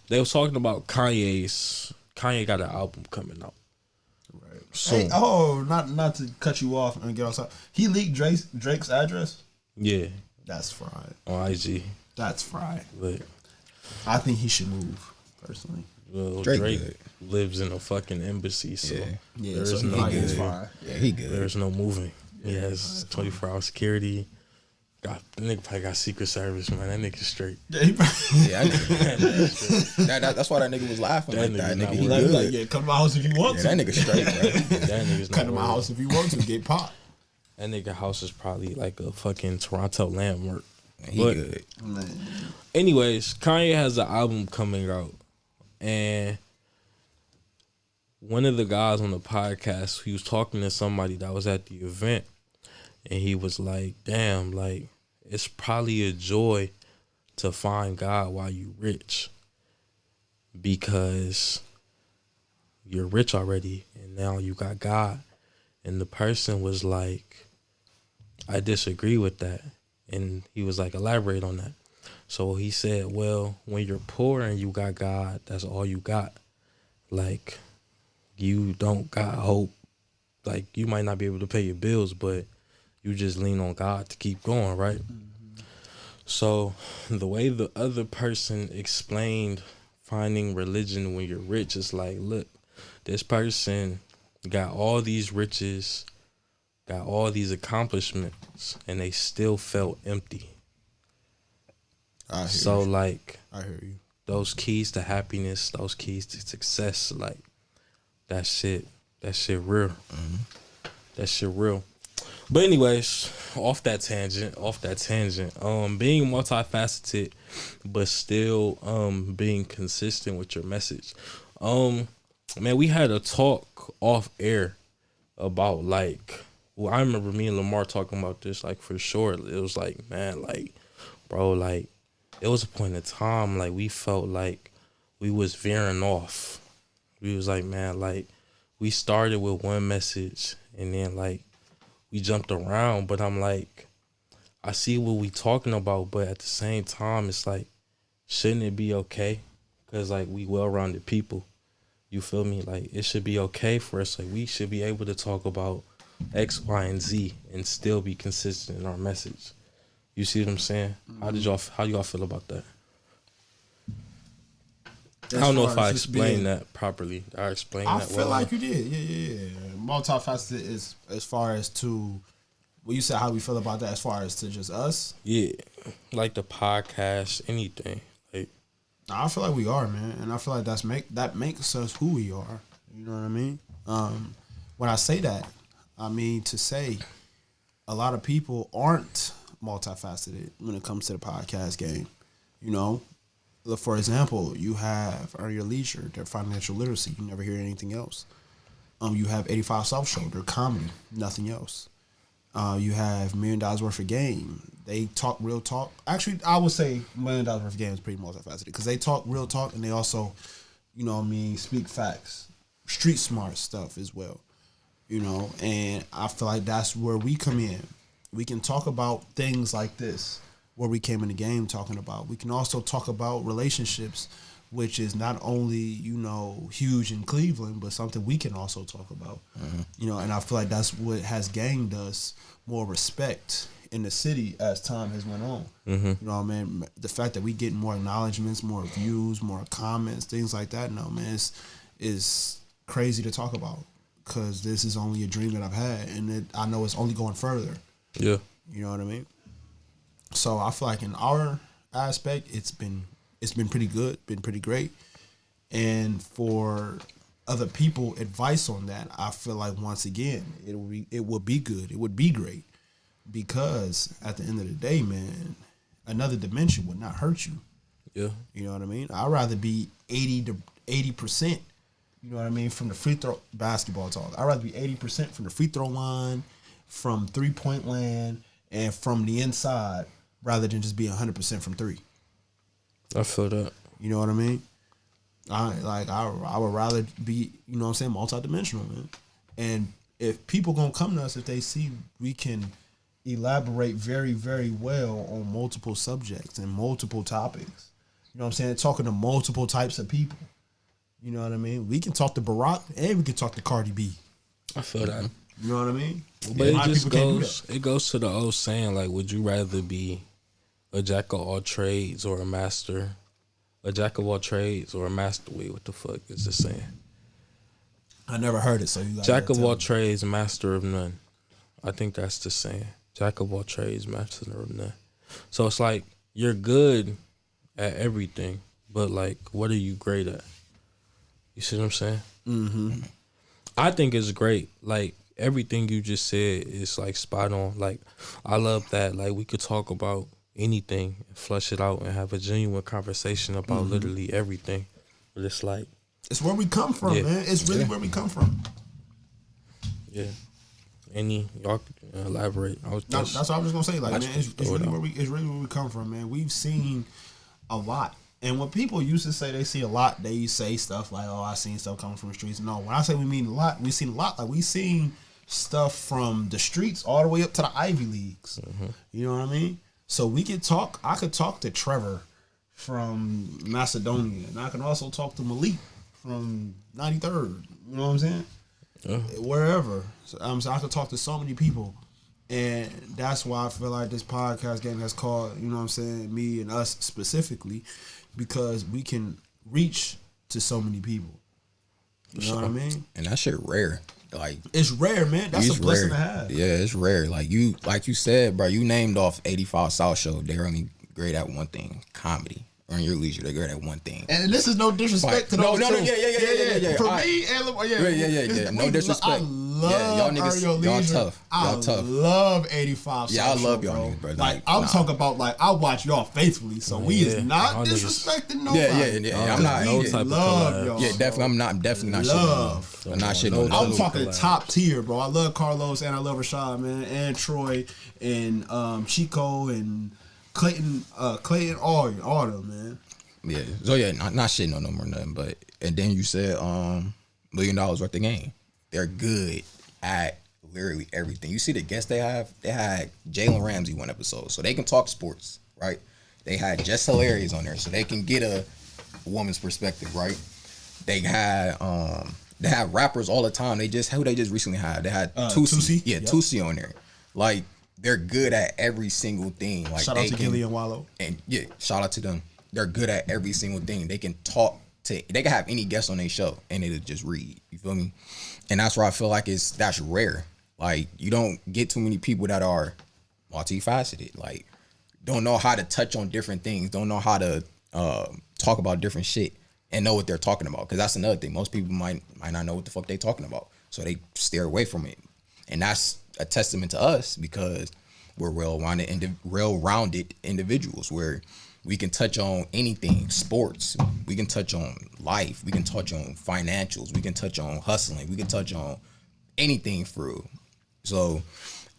they was talking about Kanye got an album coming out. Right. Soon. Hey, not to cut you off and get on top. He leaked Drake's address? Yeah, That's fried. on IG. That's fried. But I think he should move, personally. well, Drake Drake good. lives in a fucking embassy, so Yeah, there so is he no probably is moving. fine. Yeah, he good. There's no moving. He has 24-hour security. That nigga probably got Secret Service, man. That nigga straight. Yeah, he probably, Yeah, that's why that nigga was laughing That like that. nigga not Nigga, he worried. good. yeah, come to my house if you want Yeah, to. that nigga straight, bro. That nigga's not Come to my worried. house if you want to. Get popped. That nigga house is probably like a fucking Toronto landmark. He But good. Man. anyways, Kanye has an album coming out, and one of the guys on the podcast, he was talking to somebody that was at the event, and he was like, "Damn, like it's probably a joy to find God while you rich, because you're rich already, and now you got God." And the person was like, "I disagree with that." And he was like, "Elaborate on that." So he said, "Well, when you're poor and you got God, that's all you got. Like, you don't got hope. Like, you might not be able to pay your bills, but you just lean on God to keep going, right? So the way the other person explained finding religion when you're rich is like, look, this person got all these riches, got all these accomplishments, and they still felt empty. So like, I hear you. those keys to happiness, those keys to success, like that shit real. That shit real. But anyways, off that tangent, being multifaceted, but still being consistent with your message. Man, we had a talk off air about like, well, I remember me and Lamar talking about this, like, for sure. It was like, man, like, bro, like, it was a point in time, like, we felt like we was veering off. We was like, man, like, we started with one message and then, like, we jumped around, but I'm like, I see what we talking about, but at the same time, it's like, shouldn't it be okay? Because, like, we well-rounded people. You feel me? Like, it should be okay for us. Like, we should be able to talk about X, Y, and Z and still be consistent in our message. You see what I'm saying? How do y'all feel about that? I don't know if I explained that properly. I explained that well. I feel like you did. Yeah. Multifaceted is as far as to, well, you said how we feel about that as far as to just us? Yeah. Like the podcast, anything. Like, I feel like we are, man. And I feel like that makes us who we are. You know what I mean? When I say that, I mean to say a lot of people aren't multifaceted when it comes to the podcast game. You know? For example, you have Earn Your Leisure, their financial literacy. You never hear anything else. You have 85 South Show, their comedy, nothing else. You have $1 Million Worth of Game. They talk real talk. Actually, I would say $1 Million Worth of Game is pretty multifaceted because they talk real talk and they also, you know what I mean, speak facts, street smart stuff as well. You know, and I feel like that's where we come in. We can talk about things like this, where we came in the game talking about. We can also talk about relationships, which is not only, you know, huge in Cleveland, but something we can also talk about. You know, and I feel like that's what has gained us more respect in the city as time has went on. You know what I mean? The fact that we get more acknowledgments, more views, more comments, things like that, no, man, is crazy to talk about because this is only a dream that I've had, and I know it's only going further. yeah. You know what I mean? So I feel like in our aspect, it's been pretty good, been pretty great. And for other people, advice on that, I feel like once again, it would be good, it would be great, because at the end of the day, man, another dimension would not hurt you. Yeah. You know what I mean? I'd rather be 80%. You know what I mean? From the free throw, basketball talk. I'd rather be 80% from the free throw line, from 3-point land, and from the inside, rather than just being 100% from three. I feel that. You know what I mean? I would rather be, you know what I'm saying, multidimensional, man. And if people gonna come to us, if they see we can elaborate very, very well on multiple subjects and multiple topics, you know what I'm saying, talking to multiple types of people. You know what I mean? We can talk to Barack and we can talk to Cardi B. I feel that. You know what I mean? But it just goes to the old saying, like, would you rather be a jack of all trades or a master? A jack of all trades or a master? Wait, what the fuck is this saying? I never heard it, so you got jack of all trades, master of none. I think that's the saying. Jack of all trades, master of none. So it's like you're good at everything, but like, what are you great at? You see what I'm saying? Mm-hmm. I think it's great. Like, everything you just said is like spot on. Like, I love that. Like, we could talk about anything, flush it out, and have a genuine conversation about literally everything. But it's like, it's where we come from, man. It's really where we come from. Yeah. Y'all elaborate? That's what I was just gonna say. Like, man, it's really where we come from, man. We've seen a lot. And when people used to say they see a lot, they say stuff like, "Oh, I seen stuff coming from the streets." No, when I say we mean a lot, we seen a lot. Like, we seen stuff from the streets all the way up to the Ivy Leagues. You know what I mean? So we could talk. I could talk to Trevor from Macedonia, and I can also talk to Malik from 93rd. You know what I'm saying? Yeah. Wherever. So I could talk to so many people. And that's why I feel like this podcast game has called, you know what I'm saying, me and us specifically, because we can reach to so many people. You know what I mean? And that shit rare. Like, it's rare, man. That's a blessing to have. Yeah, it's rare. Like you said, bro, you named off 85 South Show. They're only great at one thing, comedy. Or in your leisure, they're great at one thing. And this is no disrespect to those two. Yeah. For me and LeBron, yeah. No disrespect. I love y'all niggas, y'all tough. Y'all tough. I love 85. Yeah, I love y'all niggas, bro. Like I'm talking about, like I watch y'all faithfully, so we is not disrespecting nobody. Yeah. I'm not. No type of love y'all. Yeah, definitely. I'm definitely not love. shitting on. I'm not shitting on. I'm talking top tier, bro. I love Carlos and I love Rashad, man, and Troy and Chico and Clayton, all them, man. Yeah. So yeah, not shitting on them or nothing. But and then you said $1 million worth of game. They're good at literally everything. You see the guests they have? They had Jalen Ramsey one episode, so they can talk sports, right? They had Just Hilarious on there, so they can get a woman's perspective, right? They had rappers all the time. They just recently had? They had Tusi. Yeah, yep. Tusi on there. Like they're good at every single thing. Like shout out to Gilly and Wallow. And yeah, shout out to them. They're good at every single thing. They can talk to. They can have any guest on their show, and it'll just read. You feel me? And that's where I feel like that's rare. Like you don't get too many people that are multifaceted. Like don't know how to touch on different things. Don't know how to talk about different shit and know what they're talking about. Because that's another thing. Most people might not know what the fuck they talking about, so they steer away from it. And that's a testament to us because we're well-rounded individuals where we can touch on anything, sports. We can touch on life. We can touch on financials. We can touch on hustling. We can touch on anything for real. So,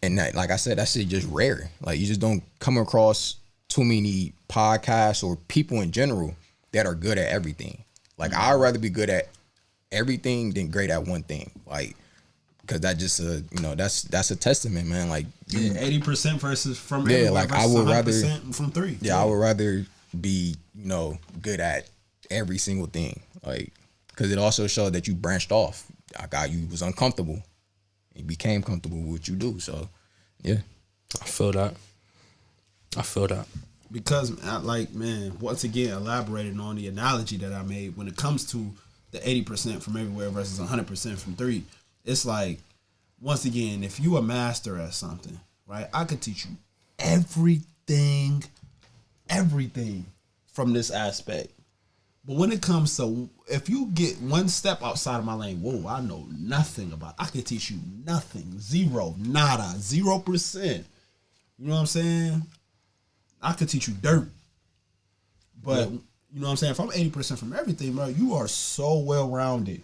and that, like I said, that shit just rare. Like you just don't come across too many podcasts or people in general that are good at everything. Like I'd rather be good at everything than great at one thing. Like, cause that just that's a testament, man. Like 80% versus from everywhere like versus I would rather from 3. Yeah, I would rather be good at every single thing. Like, cause it also showed that you branched off. You was uncomfortable. You became comfortable with what you do. So, yeah, I feel that. Because like, man, once again, elaborating on the analogy that I made when it comes to the 80% from everywhere versus 100% from 3. It's like, once again, if you a master at something, right? I could teach you everything from this aspect. But when it comes to, if you get one step outside of my lane, whoa, I know nothing about it. I could teach you nothing. Zero, nada, 0%. You know what I'm saying? I could teach you dirt. But, you know what I'm saying? If I'm 80% from everything, bro, you are so well-rounded.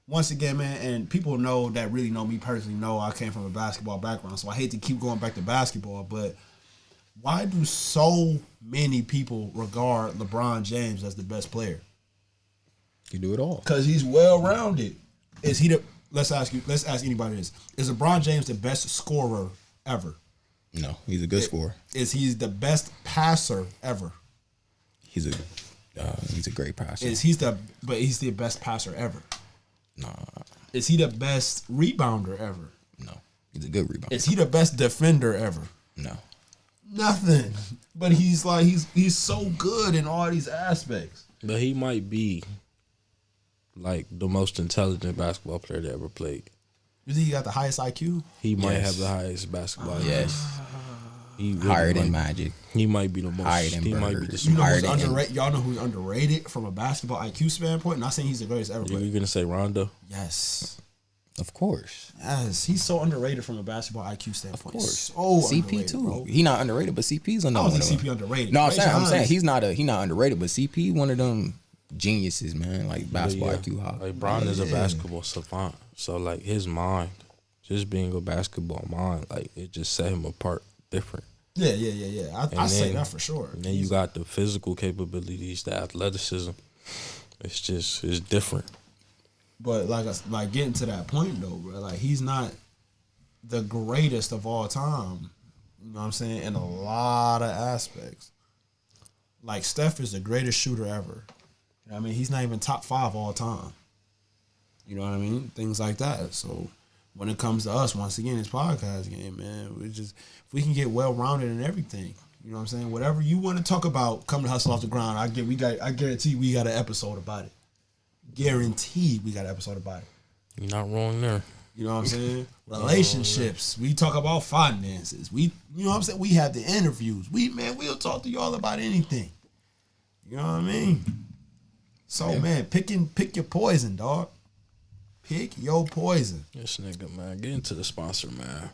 Once again, man, and people know that really know me personally know I came from a basketball background, so I hate to keep going back to basketball, but why do so many people regard LeBron James as the best player? You do it all. Because he's well-rounded. Is he let's ask anybody this. Is LeBron James the best scorer ever? No, he's a good scorer. Is he the best passer ever? He's a great passer. He's the best passer ever? Nah. Is he the best rebounder ever? No. He's a good rebounder. Is he the best defender ever? No. Nothing. But he's so good in all these aspects. But he might be like the most intelligent basketball player that ever played. You think he got the highest IQ? He might have the highest basketball IQ. Yes. He really higher than Magic. He might be the most. Higher than he Bird. might be the You know smartest. who's underrated? Y'all know who's underrated from a basketball IQ standpoint? Not saying he's the greatest ever, but You're gonna say Rondo? yes. Of course. Yes, he's so underrated from a basketball IQ standpoint. Of course. So CP underrated, too. bro. He not underrated, but CP's I another don't one. think CP underrated. No, I'm Raise saying your he hands. not underrated, but CP one of them geniuses, man. Like basketball Yeah. IQ high. Like Bron is a basketball savant, so like his mind, just being a basketball mind, like it just set him apart different. Yeah. I say that for sure. And then you got the physical capabilities, the athleticism. It's different. But like getting to that point though, bro, like he's not the greatest of all time. You know what I'm saying? In a lot of aspects. Like Steph is the greatest shooter ever. You know what I mean, he's not even top 5 all time. You know what I mean? Things like that. So when it comes to us, once again, it's podcast game, man. If we can get well rounded in everything. You know what I'm saying? Whatever you want to talk about, come to Hustle Off the Ground. I guarantee we got an episode about it. Guaranteed we got an episode about it. You're not wrong there. You know what I'm saying? Relationships. We talk about finances. You know what I'm saying? We have the interviews. We'll talk to y'all about anything. You know what I mean? So, man, pick your poison, dog. Pick your poison. This nigga, man. Get into the sponsor, man.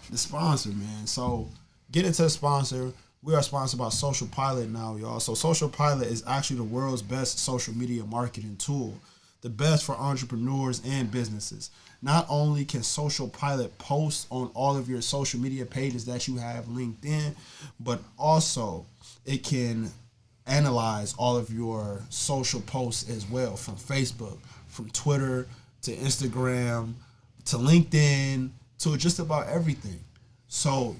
The sponsor, man. So, get into the sponsor. We are sponsored by Social Pilot now, y'all. So, Social Pilot is actually the world's best social media marketing tool. The best for entrepreneurs and businesses. Not only can Social Pilot post on all of your social media pages that you have linked in, but also it can analyze all of your social posts as well, from Facebook, from Twitter to Instagram to LinkedIn to just about everything. So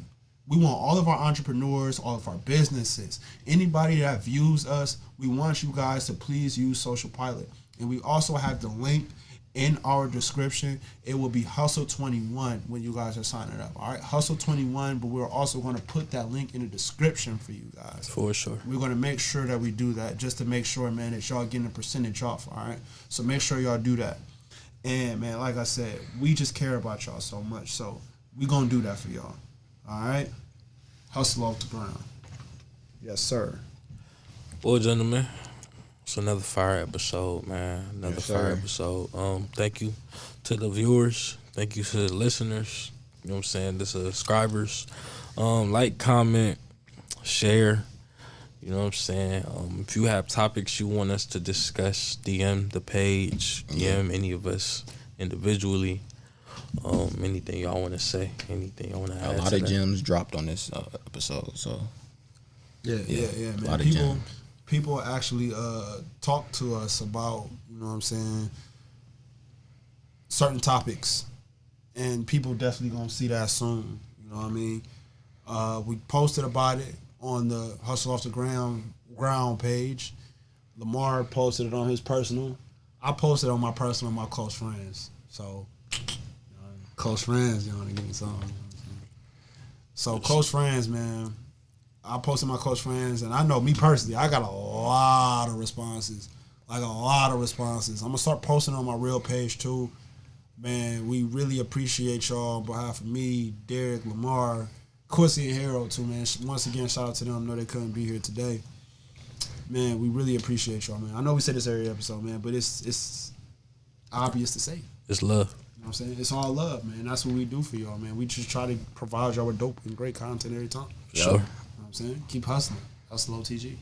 we want all of our entrepreneurs, all of our businesses, anybody that views us, we want you guys to please use Social Pilot. And we also have the link in our description. It will be Hustle21 when you guys are signing up. All right, Hustle21, but we're also going to put that link in the description for you guys. For sure. We're going to make sure that we do that just to make sure, man, that y'all getting a percentage off. All right, so make sure y'all do that. And, man, like I said, we just care about y'all so much. So we're going to do that for y'all. All right, Hustle Off the Ground. Yes, sir. Well, gentlemen, it's another fire episode, man. Another fire episode. Thank you to the viewers. Thank you to the listeners. You know what I'm saying? The subscribers. Like, comment, share. You know what I'm saying? If you have topics you want us to discuss, DM the page. DM any of us individually. Anything y'all want to say? Anything y'all want to add? A lot of gems dropped on this episode. So yeah, man. A lot of gems. People actually talk to us about, you know what I'm saying, certain topics. And people definitely going to see that soon. You know what I mean? We posted about it on the Hustle Off the Ground page. Lamar posted it on his personal. I posted on my personal, my close friends. So, close friends, you know, to give me something. You know what I'm saying? So, close friends, man. I posted my close friends, and I know me personally, I got a lot of responses. Like, a lot of responses. I'm going to start posting on my real page, too. Man, we really appreciate y'all on behalf of me, Derek, Lamar, Quincy, and Harold, too, man. Once again, shout out to them. I know they couldn't be here today. Man, we really appreciate y'all, man. I know we say this every episode, man, but it's obvious to say. It's love. You know what I'm saying? It's all love, man. That's what we do for y'all, man. We just try to provide y'all with dope and great content every time. Sure. You know what I'm saying? Keep hustling. Hustle OTG.